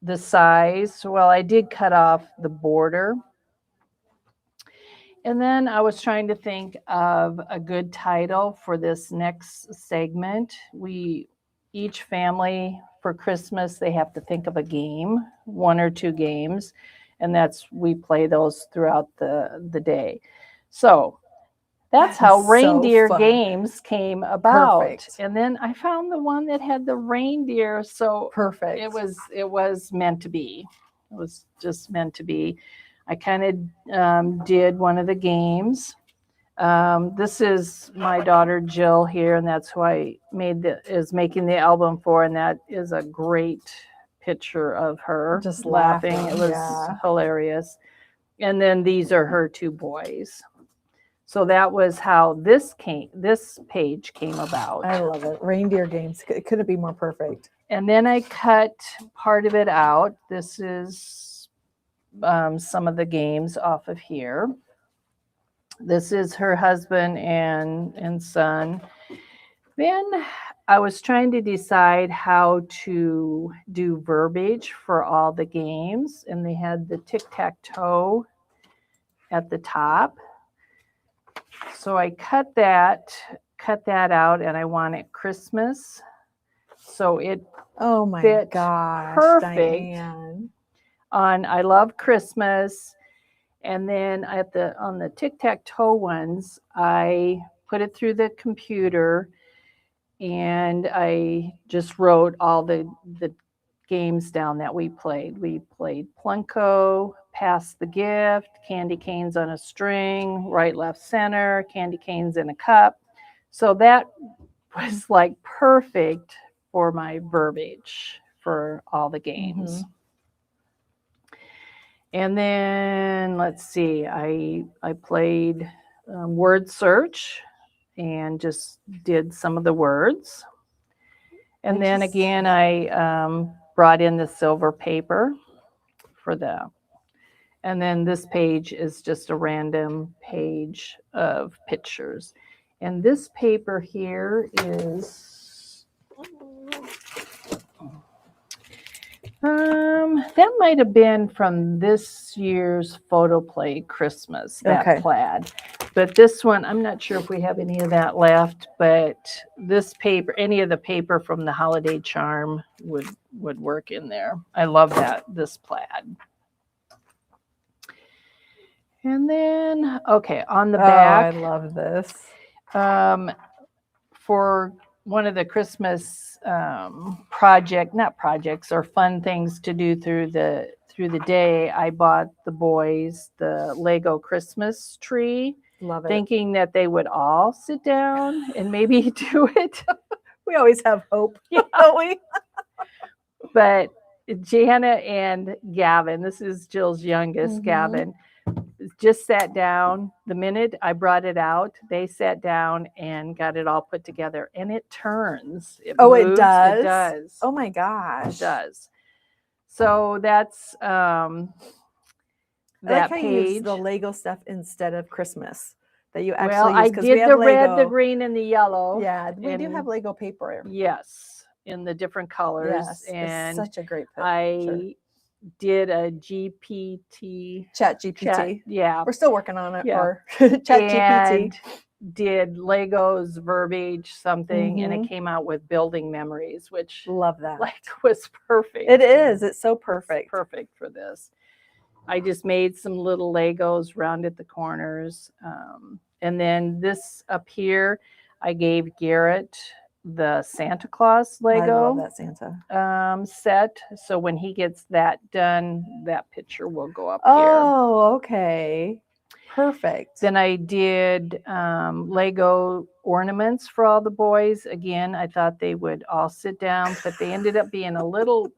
the size. Well, I did cut off the border. And then I was trying to think of a good title for this next segment. Each family for Christmas, they have to think of a game, 1 or 2 games, and we play those throughout the day. So that's how reindeer games came about. Perfect. And then I found the one that had the reindeer. So perfect. It was meant to be. It was just meant to be. I kind of did one of the games. This is my daughter Jill here, and that's who I is making the album for, and that is a great picture of her just laughing. It was hilarious. And then these are her 2 boys. So that was how this page came about. I love it. Reindeer games. It couldn't be more perfect. And then I cut part of it out. This is some of the games off of here. This is her husband and son. Then I was trying to decide how to do verbiage for all the games, and they had the tic-tac-toe at the top. So I cut that out, and I wanted Christmas. So it oh my fit gosh, perfect Diane. On I Love Christmas. And then on the tic-tac-toe ones, I put it through the computer and I just wrote all the games down that we played. We played Plunko, Pass the Gift, Candy Canes on a String, Right, Left, Center, Candy Canes in a Cup. So that was like perfect for my verbiage for all the games. Mm-hmm. And then let's see, I played word search and just did some of the words. And then again, I brought in the silver paper for that. And then this page is just a random page of pictures. And this paper here is That might have been from this year's photo play Christmas, that Okay. plaid. But this one, I'm not sure if we have any of that left, but this paper, any of the paper from the holiday charm would work in there. I love this plaid. And then, okay, on the Oh, I back, love this. for one of the Christmas not projects or fun things to do through the day, I bought the boys the Lego Christmas tree, Love it. thinking that they would all sit down and maybe do it. We always have hope, Yeah. don't we? But Jana and Gavin, this is Jill's youngest, Gavin, just sat down. The minute I brought it out, they sat down and got it all put together. And it turns. It moves, it does? It does. Oh my gosh. It does. So that's I that like how you use page. the Lego stuff instead of Christmas. That you Well, actually I use, 'cause we did have the red, Lego. the green, and the yellow. Yeah, we do and- have Lego paper. Yes, in the different colors. Yes, And it's such a great picture. I did a GPT Chat GPT. Yeah. We're still working on it. Yeah. Or Chat GPT. And did Legos verbiage something, and Mhm. it came out with building memories, which Love that. was perfect. It is. It's so It's perfect. perfect for this. I just made some little Legos rounded the corners. And then this up here, I gave Garrett the Santa Claus I love Lego that Santa. set. So when he gets that done, that picture will go up here. Oh, okay. Perfect. Then I did Lego ornaments for all the boys. Again, I thought they would all sit down, but they ended up being a little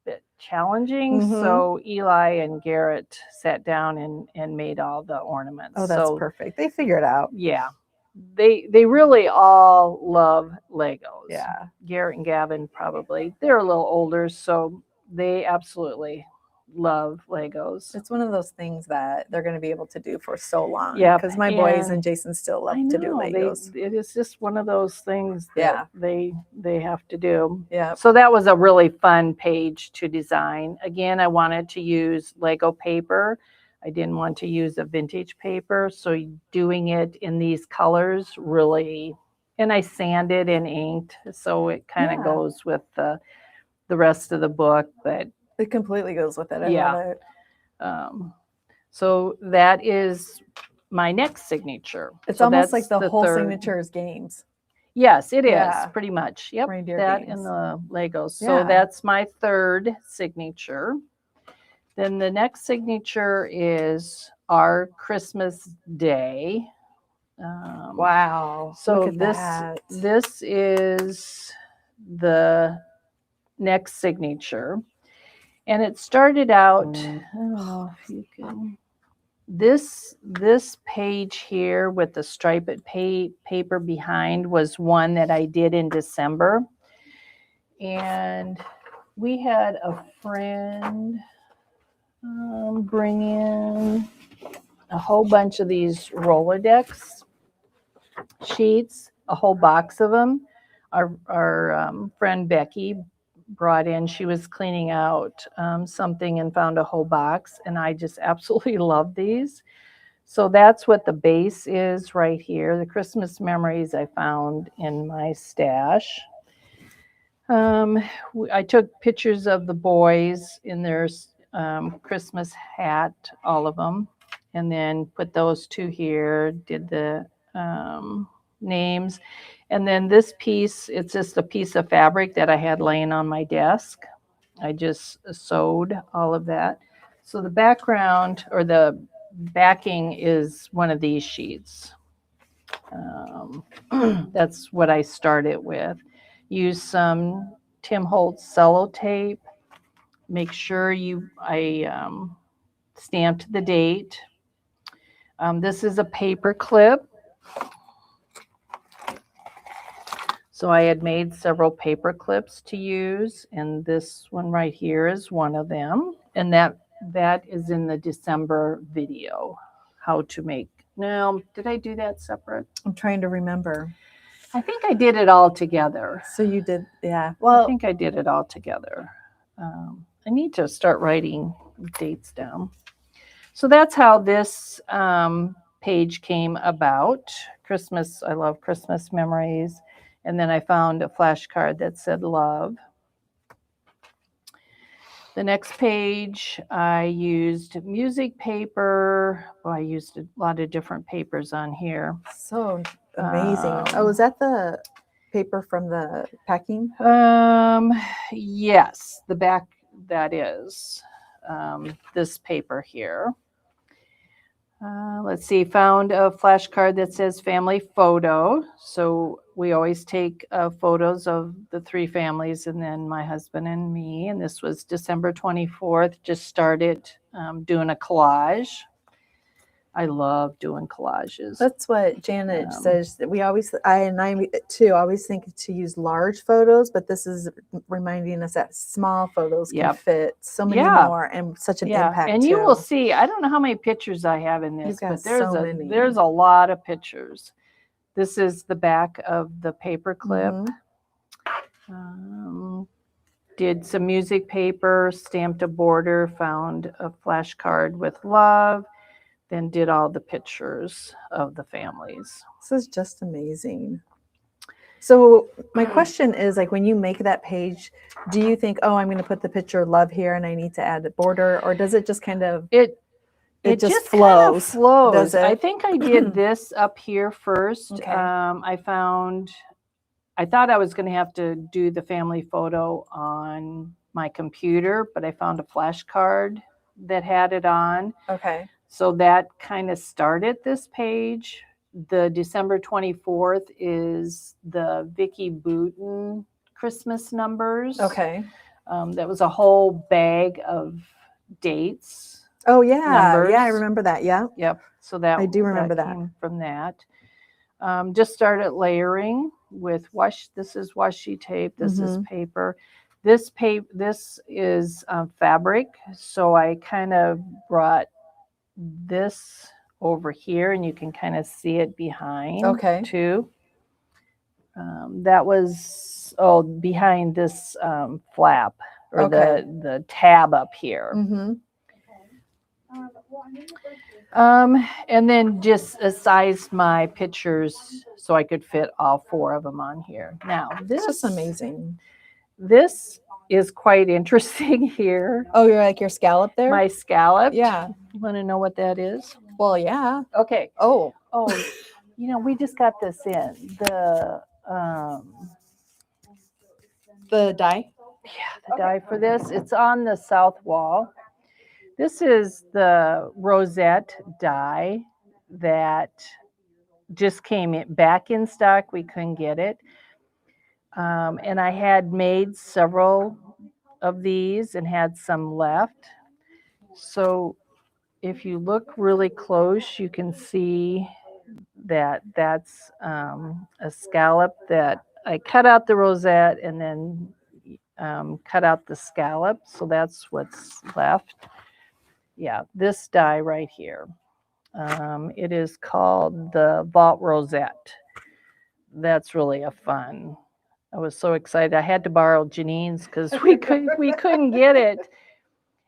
bit challenging. Mhm. So Eli and Garrett sat down and made all the ornaments. Oh, that's so, perfect. They figure it out. Yeah. They really all love Legos. Yeah. Garrett and Gavin probably. They're a little older, so they absolutely love Legos. It's one of those things that they're going to be able to do for so long. Yep, Because my boys and and Jason still love I to do know, Legos. it is just one of those things that they have to do. Yeah. So that was a really fun page to design. Again, I wanted to use Lego paper. I didn't want to use a vintage paper. So doing it in these colors really, and I sanded and inked. So it kind of Yeah. goes with the rest of the book. But It completely goes with it. I Yeah. love it. so that is my next signature. It's So almost that's like the whole third. signature is games. Yes, it is Yeah. pretty much. Yep, Reindeer that games. and the Legos. Yeah. So that's my third signature. Then the next signature is our Christmas Day. Wow. So Look at that. this is the next signature, and it started out. I don't know if you can. This page here with the striped paper behind was one that I did in December, and we had a friend bring in a whole bunch of these Rolodex sheets, a whole box of them. Our friend Becky brought in, she was cleaning out something and found a whole box, and I just absolutely love these. So that's what the base is right here, the Christmas memories I found in my stash. I took pictures of the boys in their Christmas hat, all of them, and then put those two here, did the names. And then this piece, it's just a piece of fabric that I had laying on my desk. I just sewed all of that. So the background or the backing is one of these sheets. That's what I started with. Use some Tim Holtz sellotape. Make sure I stamped the date. This is a paper clip. So I had made several paper clips to use, and this one right here is one of them. And that is in the December video, how to make. Now, did I do that separate? I'm trying to remember. I think I did it all together. So you did, yeah. I Well, think I did it all together. I need to start writing dates down. So that's how this page came about. Christmas, I love Christmas memories. And then I found a flashcard that said love. The next page, I used music paper. Well, I used a lot of different papers on here. So amazing. Oh, is that the paper from the packing? Yes, the back, that is this paper here. Let's see, found a flashcard that says family photo. So we always take photos of the three families and then my husband and me. And this was December 24th, just started doing a collage. I love doing collages. That's what Janet says. That we always, I too, always think to use large photos, but this is reminding us that small photos can fit so many more and such an impact. And you will see, I don't know how many pictures I have in this, but there's a lot of pictures. This is the back of the paper clip. Did some music paper, stamped a border, found a flashcard with love. Then did all the pictures of the families. This is just amazing. So my question is, like, when you make that page, do you think, oh, I'm going to put the picture of love here and I need to add the border, or does it just kind of it just flows? Kind of flows. Does it? I think I did this up here first. Okay. I thought I was going to have to do the family photo on my computer, but I found a flashcard that had it on. Okay. So that kind of started this page. The December 24th is the Vicky Booten Christmas numbers. Okay. That was a whole bag of dates. Oh, yeah. Numbers. Yeah, I remember that. Yeah. Yep. So that I do remember that. came from that. Just started layering with this is washi tape. This is paper. This is fabric. So I kind of brought this over here and you can kind of see it behind too. That was behind this flap or the tab up here. And then just sized my pictures so I could fit all four of them on here. Now this is amazing. This is quite interesting here. Oh, you're like your scallop there? My scallop. Yeah. You want to know what that is? Well, yeah. Okay. Oh, we just got this in. The die? Yeah, the die for this. It's on the south wall. This is the rosette die that just came back in stock. We couldn't get it. And I had made several of these and had some left. So if you look really close, you can see that that's a scallop that I cut out the rosette and then cut out the scallop. So that's what's left. Yeah, this die right here. It is called the Vault Rosette. That's really a fun. I was so excited. I had to borrow Janine's because we couldn't get it.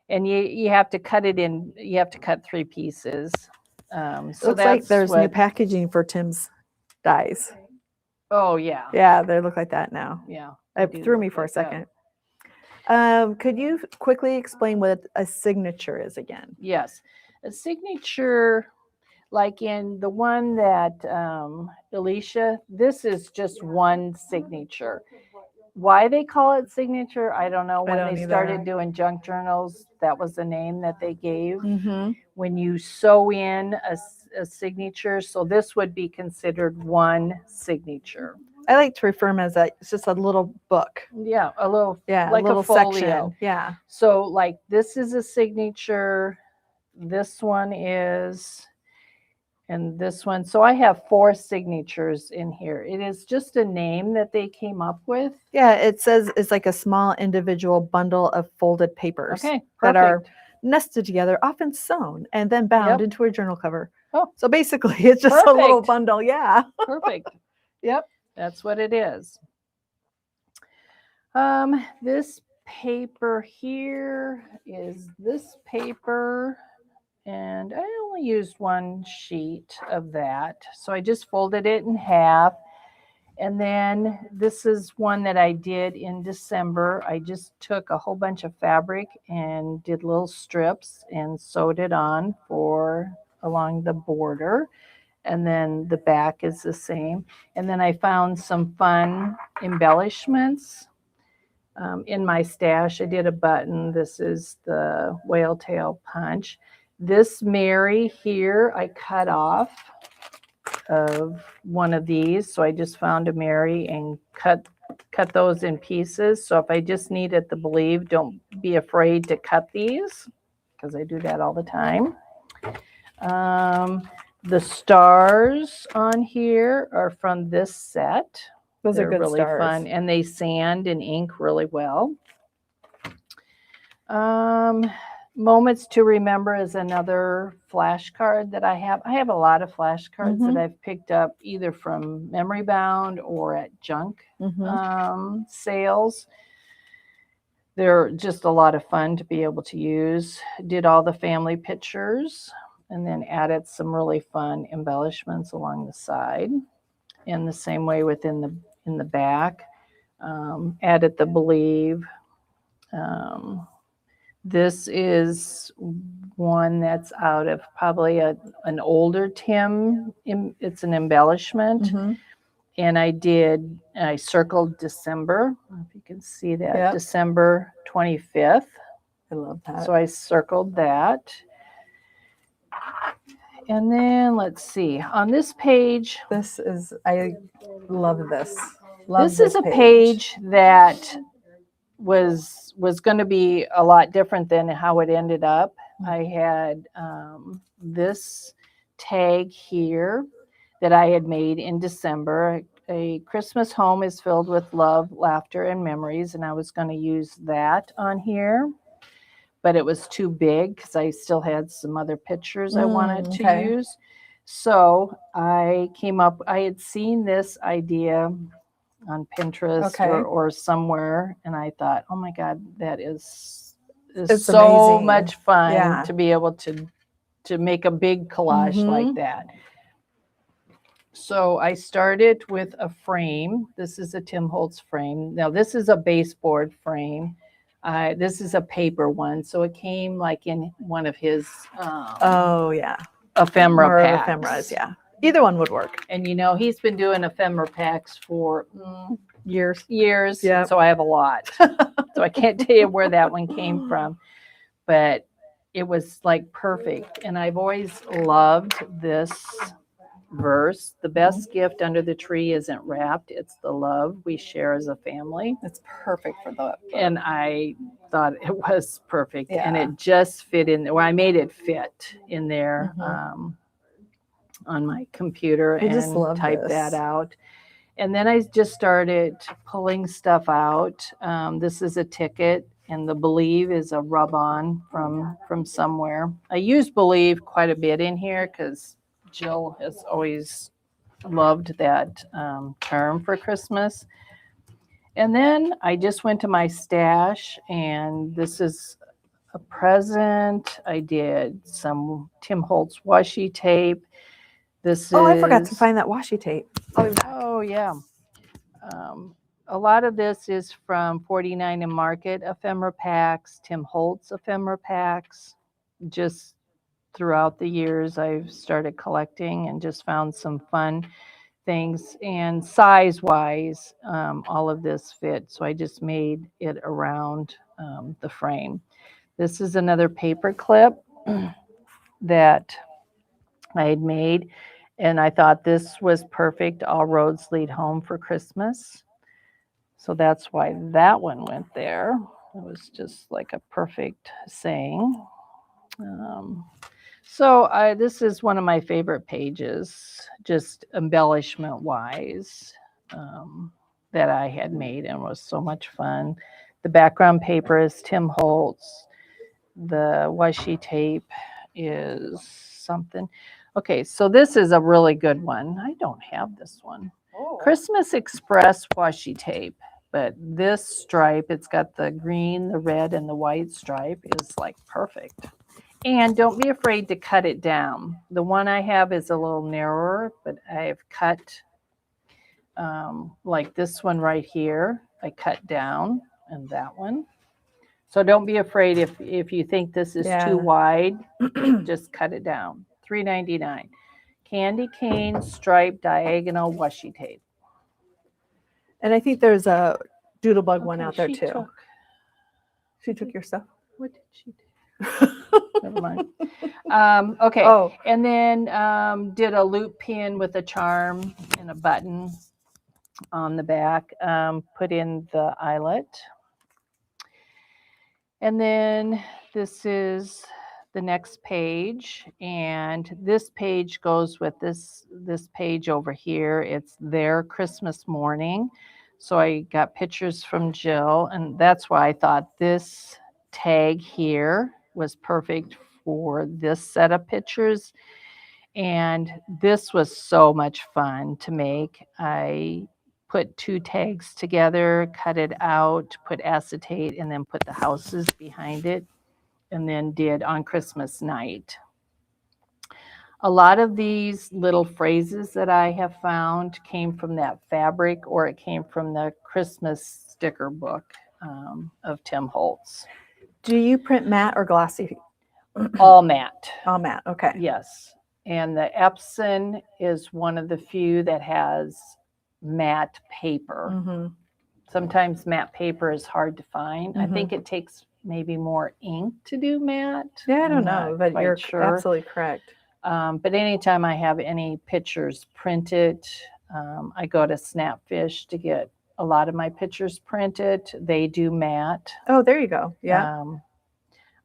And you have to cut it in. You have to cut 3 pieces. So looks like there's new packaging for Tim's dies. Oh yeah. Yeah, they look like that now. Yeah. It threw me for a second. Could you quickly explain what a signature is again? Yes. A signature, like in the one that Alicia, this is just one signature. Why they call it signature, I don't know. When they started doing junk journals, that was the name that they gave. When you sew in a signature, so this would be considered one signature. I like to refer them as it's just a little book. Yeah, like a little a folio. section. Yeah. So like this is a signature, this one is, and this one. So I have 4 signatures in here. It is just a name that they came up with. Yeah, it says it's like a small individual bundle of folded papers that are nested together, often sewn and then bound into a journal cover. Oh, so basically it's just a little bundle. Yeah. Perfect. Yep. That's what it is. This paper here is this paper, and I only used one sheet of that. So I just folded it in half. And then this is one that I did in December. I just took a whole bunch of fabric and did little strips and sewed it on for along the border. And then the back is the same. And then I found some fun embellishments in my stash. I did a button. This is the whale tail punch. This Mary here I cut off of one of these. So I just found a Mary and cut those in pieces. So if I just needed the believe, don't be afraid to cut these, because I do that all the time. The stars on here are from this set. Those They're are good really stars. fun, and they sand and ink really well. Moments to Remember is another flashcard that I have. I have a lot of flashcards that I've picked up either from Memory Bound or at junk sales. They're just a lot of fun to be able to use. Did all the family pictures and then added some really fun embellishments along the side. And the same way within the back. Added the Believe. This is one that's out of probably an older Tim. It's an embellishment. And I circled December. I don't know if you can see that. Yep. December 25th. I love that. So I circled that. And then let's see. On this page. I love this. This is a page that was going to be a lot different than how it ended up. I had this tag here that I had made in December. A Christmas home is filled with love, laughter, and memories, and I was going to use that on here, but it was too big because I still had some other pictures I wanted to use. So I had seen this idea on Pinterest or somewhere, and I thought, oh my God, that is so amazing. much fun to be able to make a big collage like that. So I started with a frame. This is a Tim Holtz frame. Now this is a baseboard frame. This is a paper one, so it came like in one of his ephemera packs. Ephemeras, yeah. Either one would work. And he's been doing ephemera packs for years. Yeah. So I have a lot. So I can't tell you where that one came from, but it was like perfect. And I've always loved this verse. The best gift under the tree isn't wrapped. It's the love we share as a family. It's perfect for that. And I thought it was perfect. Yeah. And it just fit in there. Well, I made it fit in there. On my computer and typed that out. And then I just started pulling stuff out. This is a ticket, and the Believe is a rub-on from somewhere. I use Believe quite a bit in here because Jill has always loved that term for Christmas. And then I just went to my stash, and this is a present. I did some Tim Holtz washi tape. I forgot to find that washi tape. Oh, yeah. A lot of this is from 49 and Market ephemera packs, Tim Holtz ephemera packs. Just throughout the years, I've started collecting and just found some fun things. And size-wise, all of this fit. So I just made it around the frame. This is another paper clip that I had made, and I thought this was perfect. All roads lead home for Christmas. So that's why that one went there. It was just like a perfect saying. This is one of my favorite pages, just embellishment wise, that I had made, and was so much fun. The background paper is Tim Holtz. The washi tape is something. Okay, so this is a really good one. I don't have this one. Christmas Express washi tape. But this stripe, it's got the green, the red, and the white stripe, is like perfect. And don't be afraid to cut it down. The one I have is a little narrower, but I've cut like this one right here. I cut down, and that one. So don't be afraid if you think this is too wide, just cut it down. $3.99. Candy cane stripe diagonal washi tape. And I think there's a Doodlebug one out there too. She took your stuff. What did she do? Never mind. Okay. Oh, And then did a loop pin with a charm and a button on the back. Put in the eyelet. And then this is the next page. And this page goes with this page over here. It's their Christmas morning. So I got pictures from Jill. And that's why I thought this tag here was perfect for this set of pictures. And this was so much fun to make. I put 2 tags together, cut it out, put acetate, and then put the houses behind it, and then did on Christmas night. A lot of these little phrases that I have found came from that fabric, or it came from the Christmas sticker book of Tim Holtz. do you print matte or glossy? All matte. All matte. Okay. Yes. And the Epson is one of the few that has matte paper. Mm-hmm. Sometimes matte paper is hard to find. I think it takes maybe more ink to do matte. Yeah, I don't I'm know, not but quite you're sure. absolutely correct. But anytime I have any pictures printed, I go to Snapfish to get a lot of my pictures printed. They do matte. Oh, there you go. Yeah.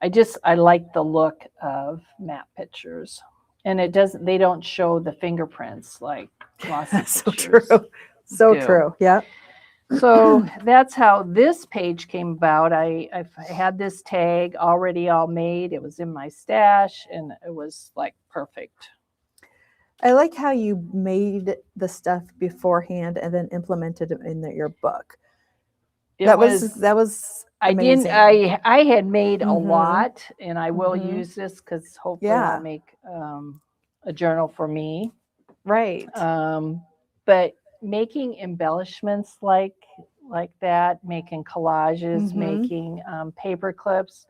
I like the look of matte pictures. And they don't show the fingerprints like glossy That's so pictures true. So do. true. Yeah. So that's how this page came about. I had this tag already all made. It was in my stash, and it was like perfect. I like how you made the stuff beforehand and then implemented it in your book. That was amazing. I had made a Mhm. lot, and I will Mhm. use this because hopefully Yeah. I'll make a journal for me. Right. But making embellishments like that, making collages, Mhm. making paper clips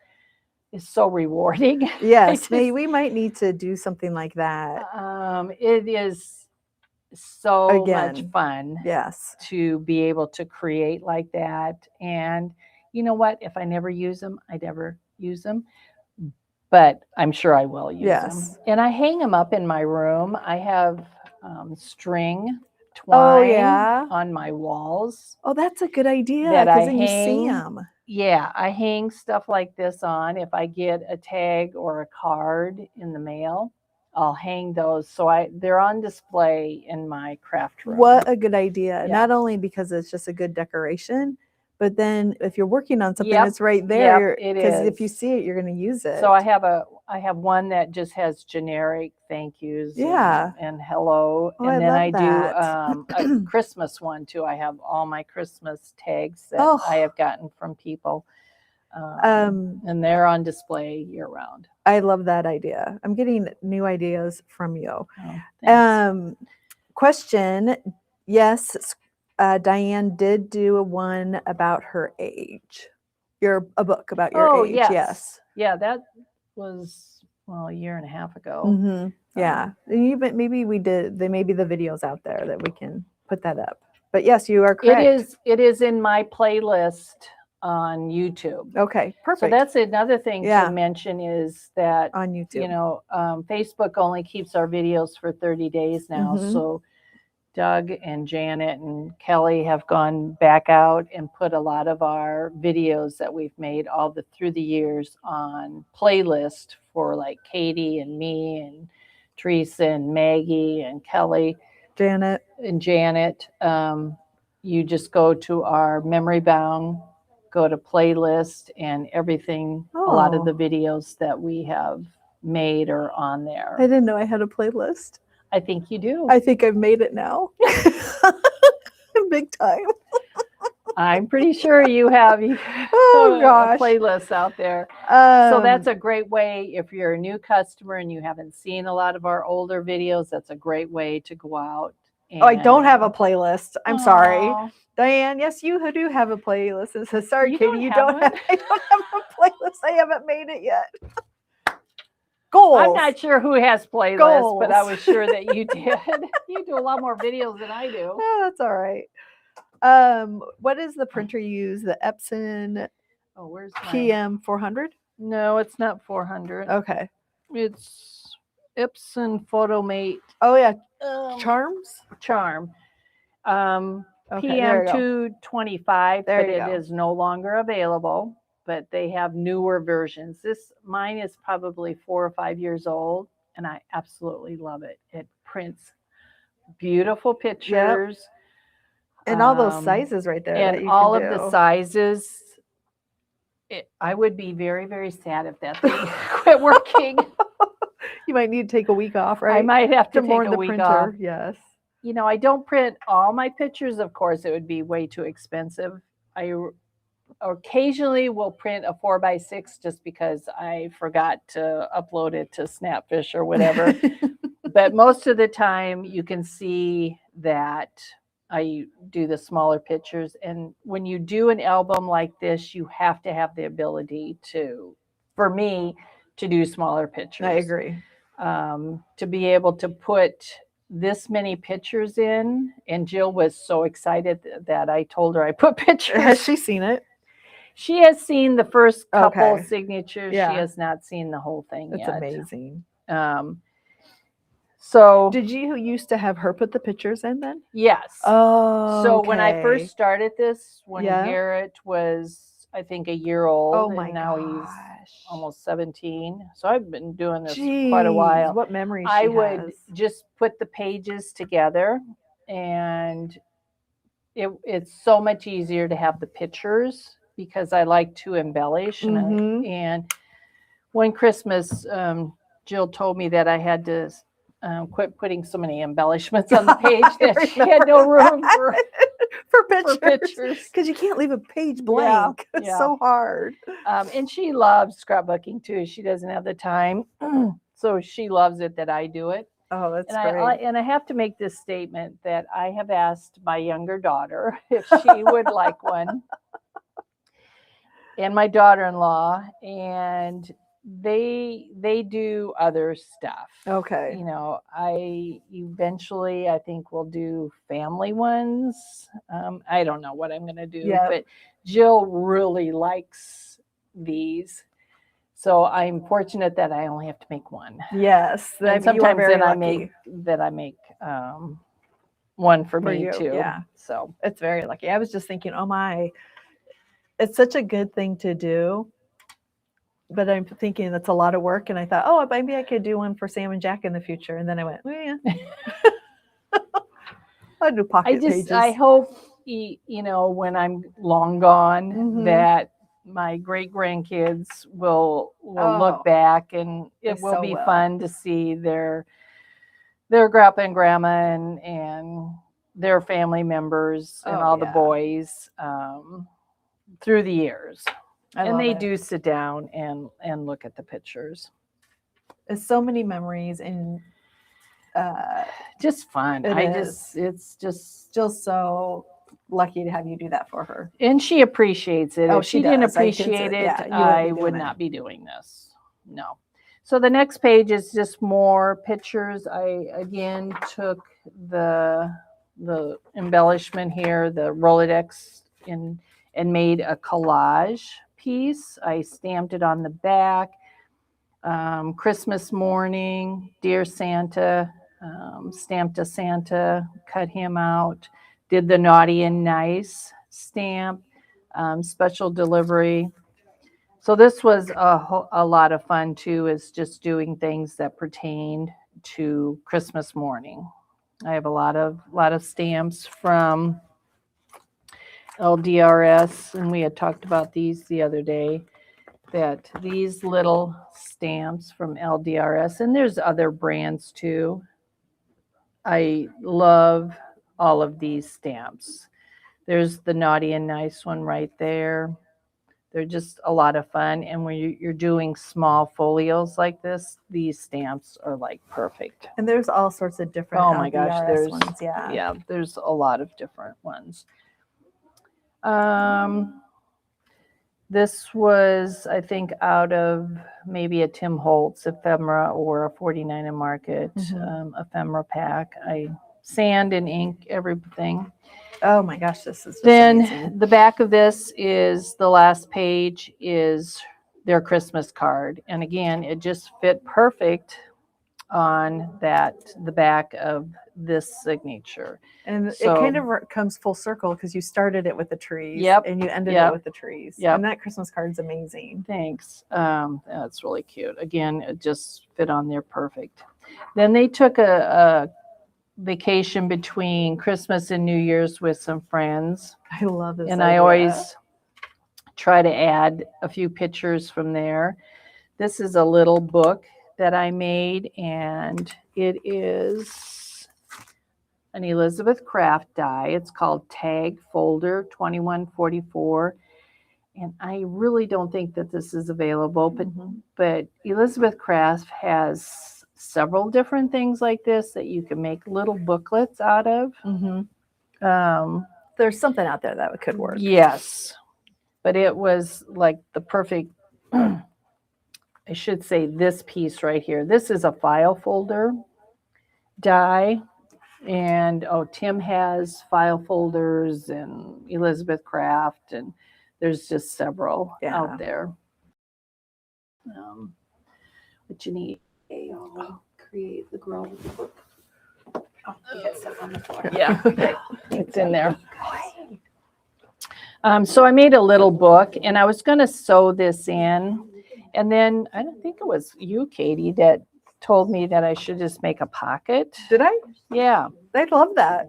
is so rewarding. Yes. We might need to do something like that. It is so much Again. fun Yes. to be able to create like that. And you know what? If I never use them, I never use them. But I'm sure I will use them. Yes. And I hang them up in my room. I have string twine on my walls. Oh, that's a good idea. That I Because then you see hang. them. Yeah, I hang stuff like this on. If I get a tag or a card in the mail, I'll hang those. So they're on display in my craft room. What a good idea. Yeah. Not only because it's just a good decoration, but then if you're working on something, Yep. it's right there. Yep, it Because if you is. see it, you're going to use it. So I have one that just has generic thank yous and hello. Oh, And I then love I that. do a Christmas one too. I have all my Christmas tags that Oh. I have gotten from people. And they're on display year round. I love that idea. I'm getting new ideas from you. Oh, thanks. Question. Yes, Diane did do one about her age. A book about your age. Yes. Yeah, that was a year and a half ago. Mm-hmm. Yeah. Maybe the video's out there that we can put that up. But yes, you are correct. It is in my playlist on YouTube. Okay, perfect. So that's another thing to mention is that on YouTube, Facebook only keeps our videos for 30 days now. Mhm. So Doug and Janet and Kelly have gone back out and put a lot of our videos that we've made through the years on playlist for like Katie and me and Teresa and Maggie and Kelly. Janet. You just go to our memory bound, go to playlist, and everything, a lot of the videos that we have made are on there. I didn't know I had a playlist. I think you do. I think I've made it now. Big time. I'm pretty sure you have Oh a gosh. playlist out there. So that's Um, a great way if you're a new customer and you haven't seen a lot of our older videos. That's a great way to go out. oh, I don't have a And playlist. I'm sorry. Aw, Diane, yes, you do have a playlist. It says, sorry, You Katie, don't you have don't one? have, I don't have a playlist. I haven't made it yet. I'm Goals. not sure who has playlists, but I Goals. was sure that you did. You do a lot more videos than I do. Oh, that's all right. What is the printer you use? The Epson Oh, where's my? PM 400? No, it's not 400. Okay. It's Epson Photomate Oh yeah, Charm. Okay, PM there you go. 225, There but you it go. is no longer available. But they have newer versions. Mine is probably 4 or 5 years old, and I absolutely love it. It prints beautiful pictures. And all those um, sizes right there that and you all can of do. the sizes. I would be very, very sad if that thing quit working. You might need to take a week off, right? I might have to To mourn take a the week printer. off. Yes. I don't print all my pictures. Of course, it would be way too expensive. I occasionally will print a 4x6 just because I forgot to upload it to Snapfish or whatever. But most of the time, you can see that I do the smaller pictures. And when you do an album like this, you have to have the ability for me, to do smaller pictures. I agree. To be able to put this many pictures in, and Jill was so excited that I told her I put pictures. Has she seen it? She has seen the first couple Okay. signatures. Yeah. She has not seen the whole thing That's yet. amazing. So Did you used to have her put the pictures in then? yes. Oh. So when I first started this, when Yeah. Garrett was, I think, a year old, Oh my and now gosh. he's almost 17. So I've been doing this quite a while. What memories I she would has. just put the pages together, and it's so much easier to have the pictures because I like to embellish. Mhm. And one Christmas, Jill told me that I had to quit putting so many embellishments on the page that she had no room for for pictures. Because you can't leave a page blank. It's yeah. so hard. And she loves scrapbooking too. She doesn't have the time, so she loves it that I do it. Oh, that's And great. I have to make this statement that I have asked my younger daughter if she would like one, and my daughter-in-law, and they do other stuff. Okay. I think we'll do family ones. I don't know what I'm going to do, but Jill really likes these. So I'm fortunate that I only have to make one. Yes. And sometimes then I make one for me you, too. yeah. So it's very lucky. I was just thinking, oh my, it's such a good thing to do. But I'm thinking that's a lot of work. And I thought, oh, maybe I could do one for Sam and Jack in the future. And then I went, well, yeah. I'll do pocket pages. I hope, when I'm long gone, that my great grandkids will look back, and it will be fun to see their grandpa and grandma and their family members and all the boys through the years. And they do sit down and look at the pictures. It's so many memories and just fun. It's just so lucky to have you do that for her. And she appreciates it. If she didn't appreciate it, I would not be doing this. No. So the next page is just more pictures. I again took the embellishment here, the Rolodex, and made a collage piece. I stamped it on the back. Christmas morning, Dear Santa, stamped a Santa, cut him out, did the naughty and nice stamp, special delivery. So this was a lot of fun too, is just doing things that pertained to Christmas morning. I have a lot of stamps from LDRS, and we had talked about these the other day, that these little stamps from LDRS, and there's other brands too. I love all of these stamps. There's the naughty and nice one right there. They're just a lot of fun. And when you're doing small folios like this, these stamps are like perfect. And there's all sorts of different Oh my gosh, LBRS there's ones. Yeah. yeah, there's a lot of different ones. This was, I think, out of maybe a Tim Holtz ephemera or a 49 and Market ephemera pack. I sand and ink everything. Oh my gosh, this is just Then amazing. the back of this is the last page is their Christmas card. And again, it just fit perfect on the back of this signature. And So- it kind of comes full circle because you started it with the trees Yep, and you ended yep, it with the trees. yep. And that Christmas card's amazing. Thanks. That's really cute. Again, it just fit on there perfect. Then they took a vacation between Christmas and New Year's with some friends. I love this. And I idea. always try to add a few pictures from there. This is a little book that I made, and it is an Elizabeth Craft die. It's called Tag Folder 2144. And I really don't think that this is available, but Elizabeth Craft has several different things like this that you can make little booklets out of. There's something out there that could work. Yes, but it was like the perfect, I should say this piece right here. This is a file folder die. And Tim has file folders and Elizabeth Craft, and there's just several out there. What you need. Create the girl with the book. Oh, you got stuff on the floor. Yeah, it's in there. So I made a little book, and I was going to sew this in. And then I don't think it was you, Katie, that told me that I should just make a pocket. Did I? Yeah, I'd love that.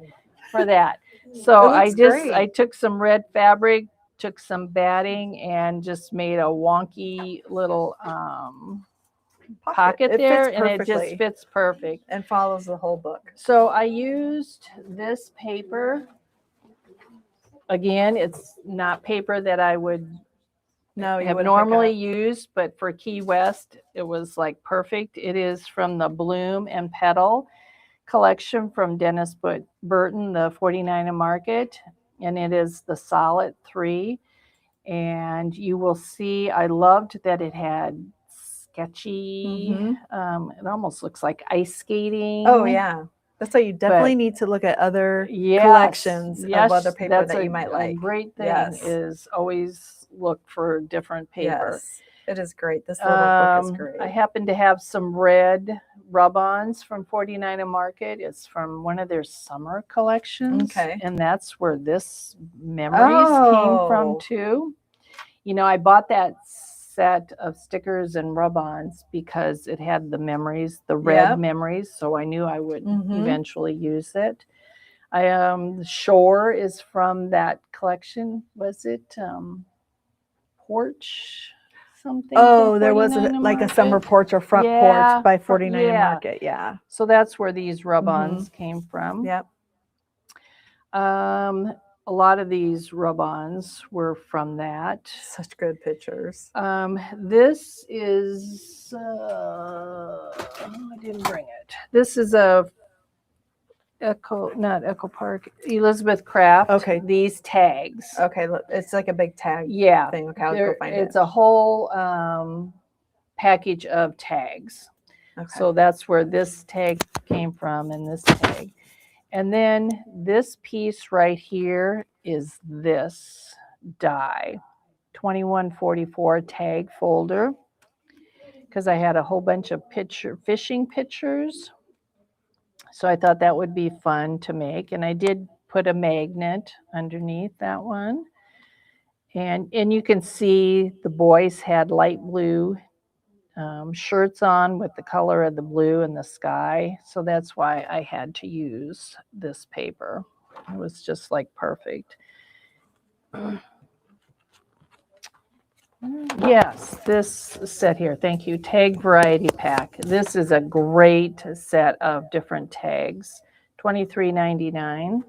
for that. So It looks great. I took some red fabric, took some batting, and just made a wonky little pocket It there, fits and it perfectly. just fits perfect. And follows the whole book. So I used this paper. Again, it's not paper that I would No, you have wouldn't normally pick used, but for Key West, it was like perfect. It is from the Bloom and Petal collection from Dennis Burton, the 49 and Market, and it is the solid 3. And you will see, I loved that it had sketchy, it almost looks like ice skating. Oh yeah, that's why you definitely need to look at other collections of other paper that's that you might like. A great thing Yes. is always look for different paper. Yes, it is great. This little book is great. I happen to have some red rub-ons from 49 and Market. It's from one of their summer collections. Okay. And that's where this memories came from too. You know, I bought that set of stickers and rub-ons because it had the memories, the red memories. So I knew I would eventually use it. The shore is from that collection. Was it porch something? Oh, there was 49 and like a Market? summer porch or front porch by 49 and yeah. Market. Yeah. So that's where these rub-ons came from. Yep. A lot of these rub-ons were from that. Such good pictures. This is, I didn't bring it. This is a not Echo Park, Elizabeth Craft. Okay. These tags. Okay, look, it's like a big tag thing. Okay, I'll go find it. It's a whole package of tags. Okay. So that's where this tag came from, and this tag. And then this piece right here is this die, 2144 tag folder, because I had a whole bunch of fishing pictures. So I thought that would be fun to make. And I did put a magnet underneath that one. And you can see the boys had light blue shirts on with the color of the blue and the sky. So that's why I had to use this paper. It was just like perfect. Yes, this set here, thank you, Tag Variety Pack. This is a great set of different tags, $23.99.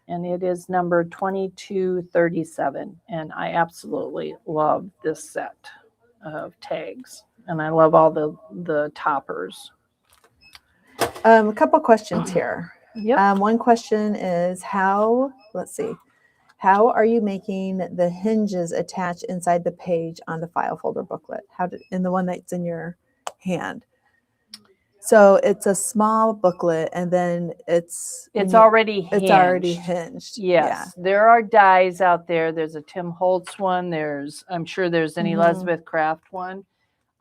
and it is number 2237. And I absolutely love this set of tags, and I love all the toppers. A couple questions here. Yep. One question is let's see, how are you making the hinges attach inside the page on the file folder booklet? In the one that's in your hand? So it's a small booklet, and then it's already hinged. It's already hinged. Yes, there are dies out there. There's a Tim Holtz one. I'm sure there's an Elizabeth Craft one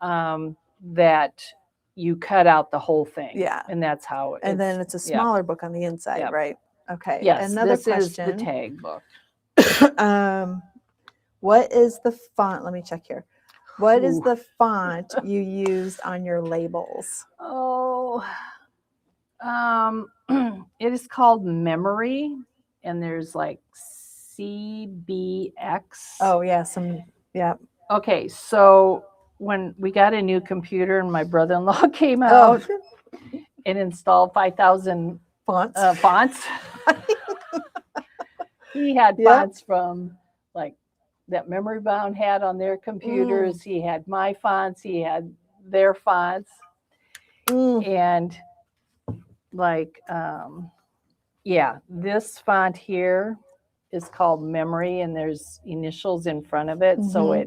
that you cut out the whole thing. Yeah, and that's how. And then it's a smaller book on the inside, right? Okay. Yes, Another this question. is the tag book. What is the font? Let me check here. What is the font you used on your labels? Oh, it is called Memory, and there's like CBX. Oh yeah, yeah. Okay, so when we got a new computer and my brother-in-law came out and installed 5,000 fonts. He had fonts from like that Memory Bound had on their computers. He had my fonts. He had their fonts. And like, this font here is called Memory, and there's initials in front of it. So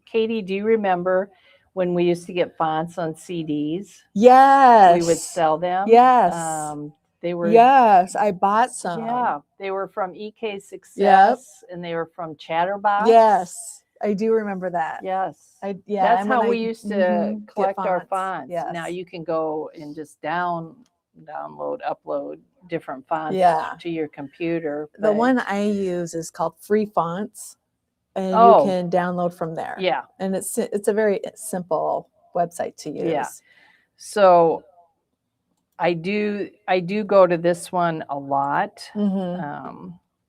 Katie, do you remember when we used to get fonts on CDs? Yes. We would sell them. Yes. They were. Yes, I bought some. Yeah, they were from EK Success, and they were from Chatterbox. Yes, I do remember that. Yes. That's how we used to collect our fonts. Yes. Now you can go and just download, upload different fonts to your computer. The one I use is called Free Fonts, and you can download from there. Yeah. And it's a very simple website to use. Yeah. So I do go to this one a lot.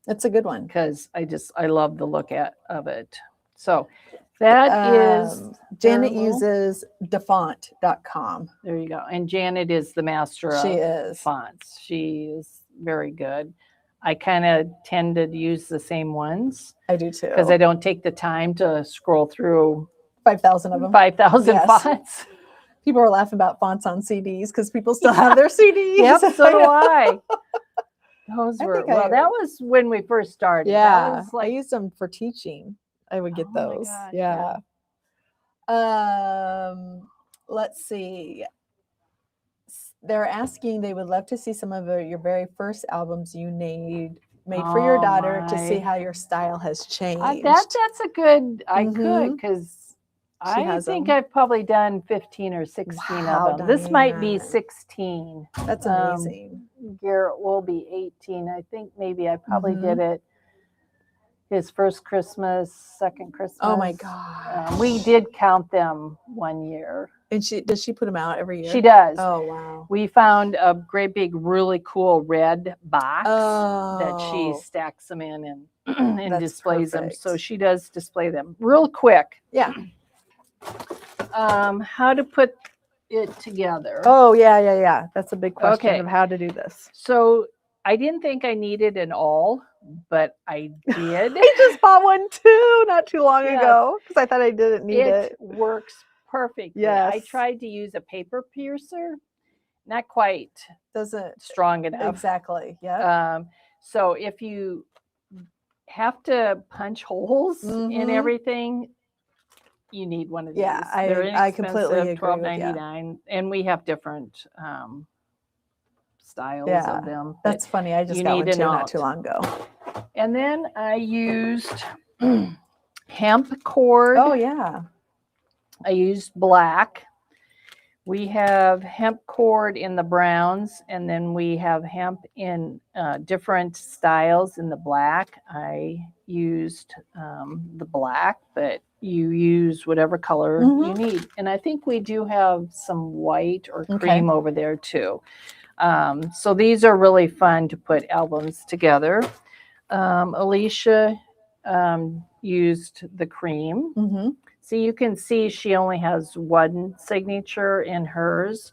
It's a good one because I love the look of it. So that is Janet uses defont.com. There you go. And Janet is the master of fonts. She is very good. I kind of tend to use the same ones. I do too. Because I don't take the time to scroll through 5,000 of them. 5,000 fonts. People are laughing about fonts on CDs because people still have their CDs. Yep, so do I. That was when we first started. Yeah, I used them for teaching. I would get those. Gosh, yeah. Let's see. They're asking, they would love to see some of your very first albums you made for your daughter to see how your style has changed. That's a good, I could, because I think I've probably done 15 or 16 of them. Diane. This might be 16. That's amazing. Garrett will be 18. I think maybe I probably did it his first Christmas, second Christmas. Oh my God. We did count them one year. And does she put them out every year? She does. Oh, wow. We found a great big, really cool red box that she stacks them in and displays them. So she does display them real quick. Yeah. How to put it together. Oh, yeah. That's a big question of how to do this. So I didn't think I needed an awl, but I did. I just bought one too, not too long ago, because I thought I didn't need it. It works perfectly. Yes. I tried to use a paper piercer, not quite strong enough. Exactly. Yeah. So if you have to punch holes in everything, you need one of these. Yeah, They're I completely agree. $12.99, and we have different styles of them. That's funny. I just got one too not too long ago. And then I used hemp cord. Oh yeah. I used black. We have hemp cord in the browns, and then we have hemp in different styles in the black. I used the black, but you use whatever color you need. And I think we do have some white or cream over there too. So these are really fun to put albums together. Alicia used the cream. So you can see she only has one signature in hers,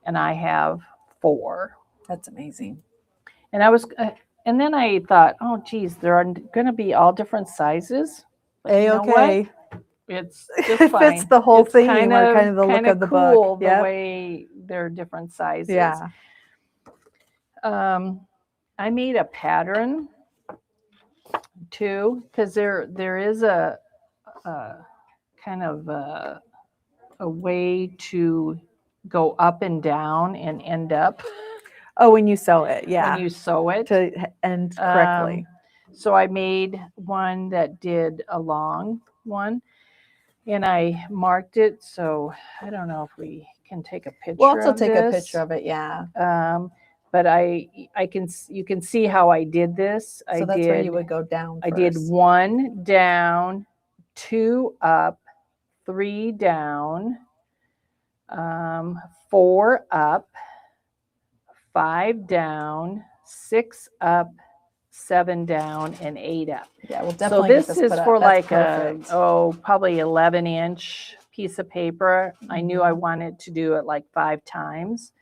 and I have 4. That's amazing. And I was, and then I thought, oh geez, there are going to be all different sizes. But you know what? A-okay. It's It just fits fine. the whole It's theme or kind of the look kinda of the cool book. the Yep. way they're different sizes. Yeah. I made a pattern too, because there is a kind of a way to go up and down and end up Oh, when you sew it, yeah, when you sew it. to end correctly. So I made one that did a long one, and I marked it. So I don't know if we can take a picture. We'll also of take a this. picture of it, yeah. But you can see how I did this. So that's where you would go down I first. did 1 down, 2 up, 3 down, 4 up, 5 down, 6 up, 7 down, and 8 up. Yeah, we'll So definitely get this put is up. for That's like a, perfect. probably 11-inch piece of paper. I knew I wanted to do it like 5 times.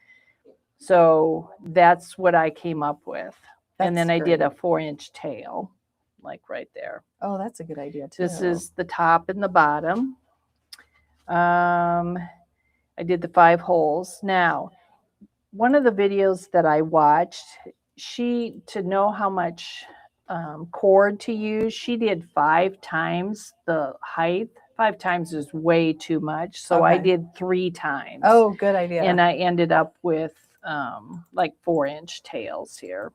So that's what I came up with. And then That's I did a great. 4-inch tail, like right there. Oh, that's a good idea too. This is the top and the bottom. I did the 5 holes. Now, one of the videos that I watched, to know how much cord to use, she did 5 times the height. 5 times is way too much. So I Okay. did 3 times. Oh, good idea. And I ended up with like 4-inch tails here.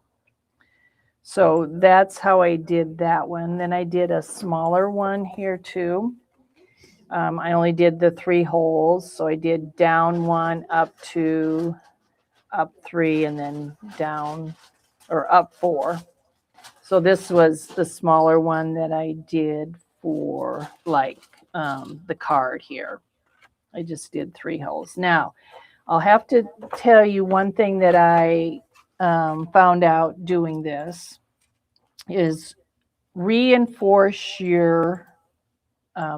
So that's how I did that one. Then I did a smaller one here too. I only did the 3 holes. So I did down 1, up 2, up 3, and then down or up 4. So this was the smaller one that I did for like the card here. I just did 3 holes. Now, I'll have to tell you one thing that I found out doing this is reinforce your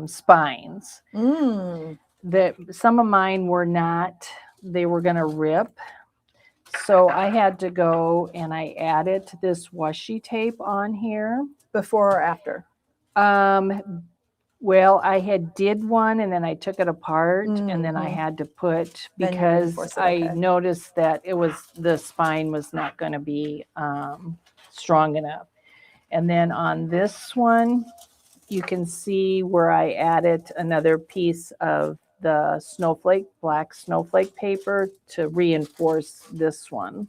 spines. That some of mine were not, they were going to rip. So I had to go and I added this washi tape on here. Before or after? Well, I had did one and then I took it apart and then I Mhm. had to put, Then you because reinforce it, I okay. noticed that the spine was not going to be strong enough. And then on this one, you can see where I added another piece of the black snowflake paper to reinforce this one.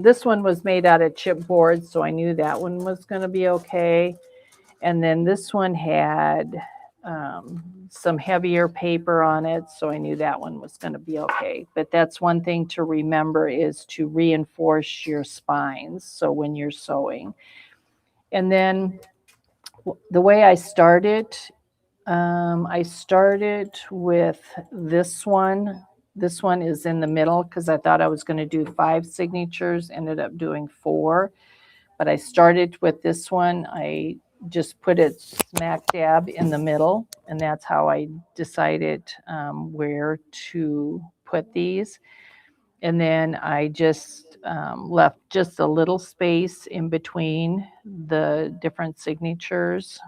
This one was made out of chipboard, so I knew that one was going to be okay. And then this one had some heavier paper on it, so I knew that one was going to be okay. But that's one thing to remember, is to reinforce your spines, so when you're sewing. And then the way I started with this one. This one is in the middle because I thought I was going to do 5 signatures, ended up doing 4. But I started with this one. I just put it smack dab in the middle, and that's how I decided where to put these. And then I just left just a little space in between the different signatures.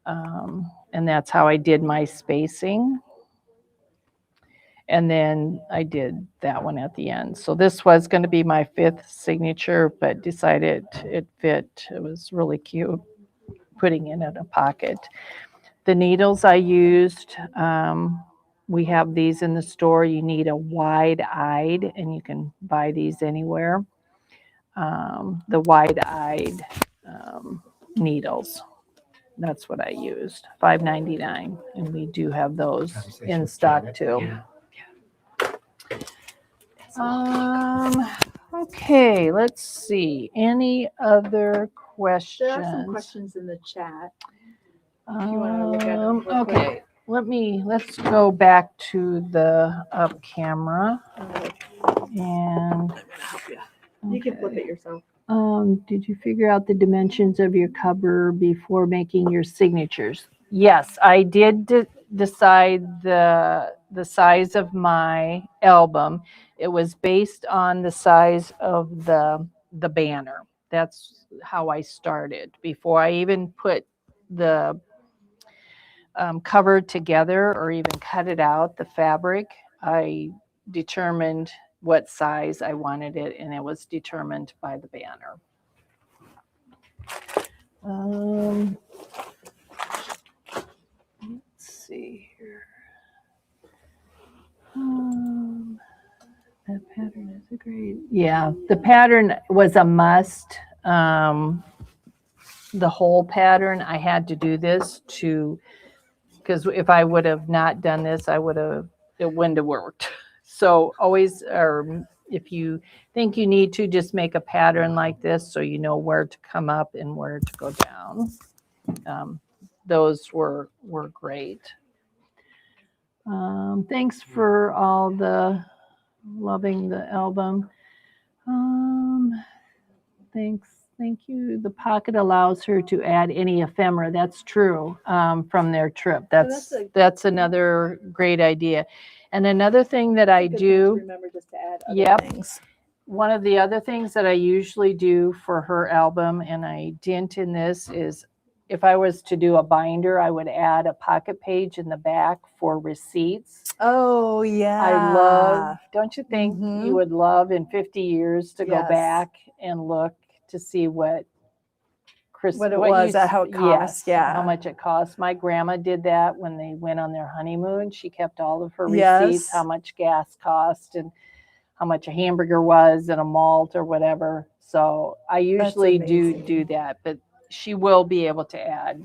And that's how I did my spacing. And then I did that one at the end. So this was going to be my 5th signature, but decided it fit. It was really cute putting it in a pocket. The needles I used, we have these in the store. You need a wide-eyed, and you can buy these anywhere. The wide-eyed needles. That's what I used, $5.99, and we do have those in stock too. Okay, let's see. Any other questions? There are some questions in the chat. If you want to look at them real Okay, let's go back to the up camera. And You can flip it yourself. did you figure out the dimensions of your cover before making your signatures? Yes, I did decide the size of my album. It was based on the size of the the banner. That's how I started. Before I even put the cover together or even cut it out, the fabric, I determined what size I wanted it, and it was determined by the banner. Let's see here. That pattern is a great. Yeah, the pattern was a must. The whole pattern, I had to do this because if I would have not done this, it wouldn't have worked. So always, or if you think you need to, just make a pattern like this so you know where to come up and where to go down. Those were great. Thanks for all the loving the album. Thank you. The pocket allows her to add any ephemera. That's true. From their trip. That's another great idea. And another thing that I do. Remember just to add other things. One of the other things that I usually do for her album, and I didn't in this, is if I was to do a binder, I would add a pocket page in the back for receipts. Oh, yeah. I love, don't you think you would love in 50 years to go back and look to see what how it cost, how much it cost. My grandma did that when they went on their honeymoon. She kept all of her receipts, how much gas cost and how much a hamburger was and a malt or whatever. So I usually do that, but she will be able to add.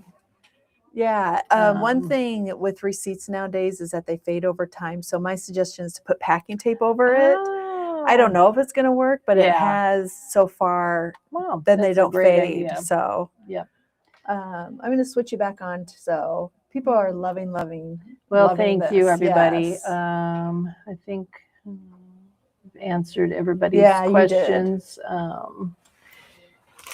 Yeah. One thing with receipts nowadays is that they fade over time. So my suggestion is to put packing tape over it. I don't know if it's going to work, but it has so far. Wow, then they don't fade. Idea. So I'm going to switch you back on. So people are loving. Well, thank you, everybody. Yes. I think we've answered everybody's questions.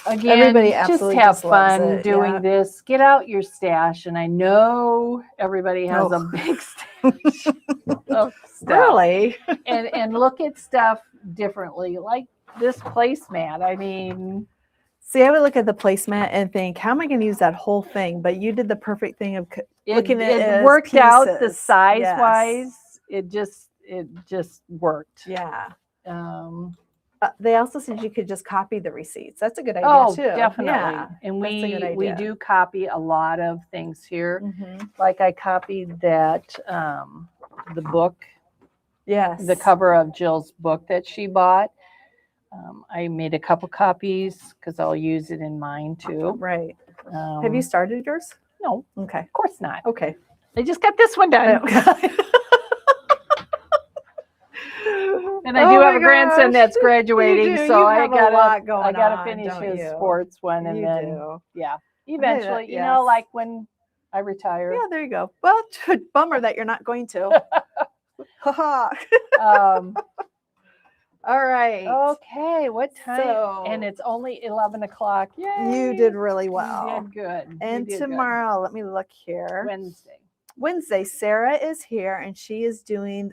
Again, everybody just have fun doing this. Get out your stash, and I know everybody has a big stash of stuff. Really? and look at stuff differently, like this placemat. I mean, see, I would look at the placemat and think, how am I going to use that whole thing? But you did the perfect thing of looking at it. It worked pieces. out the size wise. It just worked. Yeah. They also said you could just copy the receipts. That's a good idea too. Definitely. Yeah, and we do copy a lot of things here. Like I copied that the book. Yes. The cover of Jill's book that she bought. I made a couple copies because I'll use it in mine too. Right. Have you started yours? No. Okay. Of course not. Okay. I just got this one done. And I do have a grandson that's graduating, so I gotta finish his sports one, and then eventually, you know, like when I retire. Yeah, there you go. Well, bummer that you're not going to. All right. Okay. What time? And it's only 11 o'clock. Yay. You did really well. You did good. And tomorrow, let me look here. Wednesday, Sarah is here, and she is doing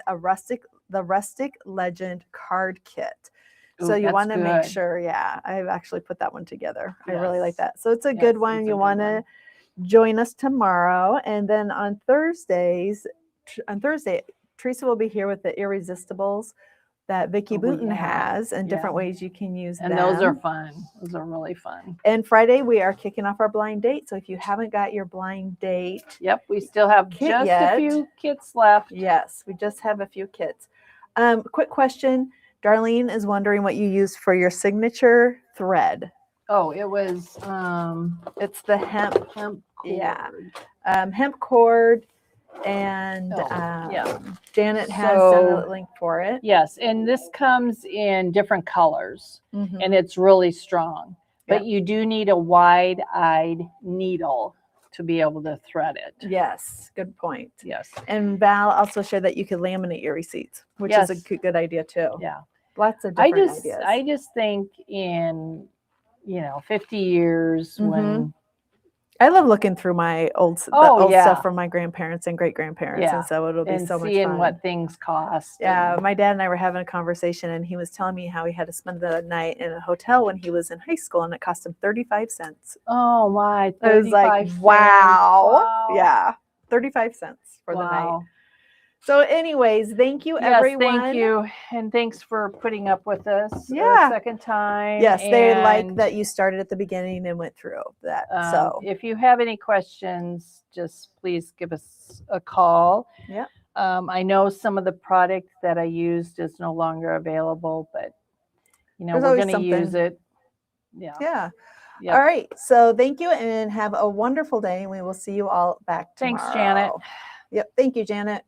the Rustic Legend card kit. So you want to make sure, I've actually put that one together. I really like that. So it's a good one. You want to join us tomorrow. And then on Thursday, Teresa will be here with the Irresistibles that Vicki Booten has, and different ways you can use them. And those are fun. Those are really fun. And Friday, we are kicking off our blind date. So if you haven't got your blind date. Yep, we still have just a few kits left. Yes, we just have a few kits. Quick question. Darlene is wondering what you used for your signature thread. Oh, it was, it's the hemp cord. Yeah. Hemp cord. And Janet has sent a link for it. Yes, and this comes in different colors, and it's really strong. But you do need a wide-eyed needle to be able to thread it. Yes, good point. Yes. And Val also shared that you could laminate your receipts, which is a good idea too. Yeah. Lots of different ideas. I just think in, 50 years when I love looking through my old, the Oh, old yeah. stuff from my grandparents and great grandparents, Yeah, and so it'll be and so much seeing fun. what things cost. Yeah, and- my dad and I were having a conversation, and he was telling me how he had to spend the night in a hotel when he was in high school, and it cost him 35 cents. Oh my! I was like, 35 cents. wow. Yeah, 35 cents for the night. Wow. So, anyways, thank you, Yes, everyone. thank you, and thanks for putting up with us. Yeah. A second time. Yes, they like and, that you started at the beginning and went through that. So, if you have any questions, just please give us a call. yeah. I know some of the product that I used is no longer available, but There's we're always going to use something. it. Yeah. Yeah. Yep. All right. So, thank you and have a wonderful day. And we will see you all back tomorrow. Thanks, Janet. Yep. Thank you, Janet.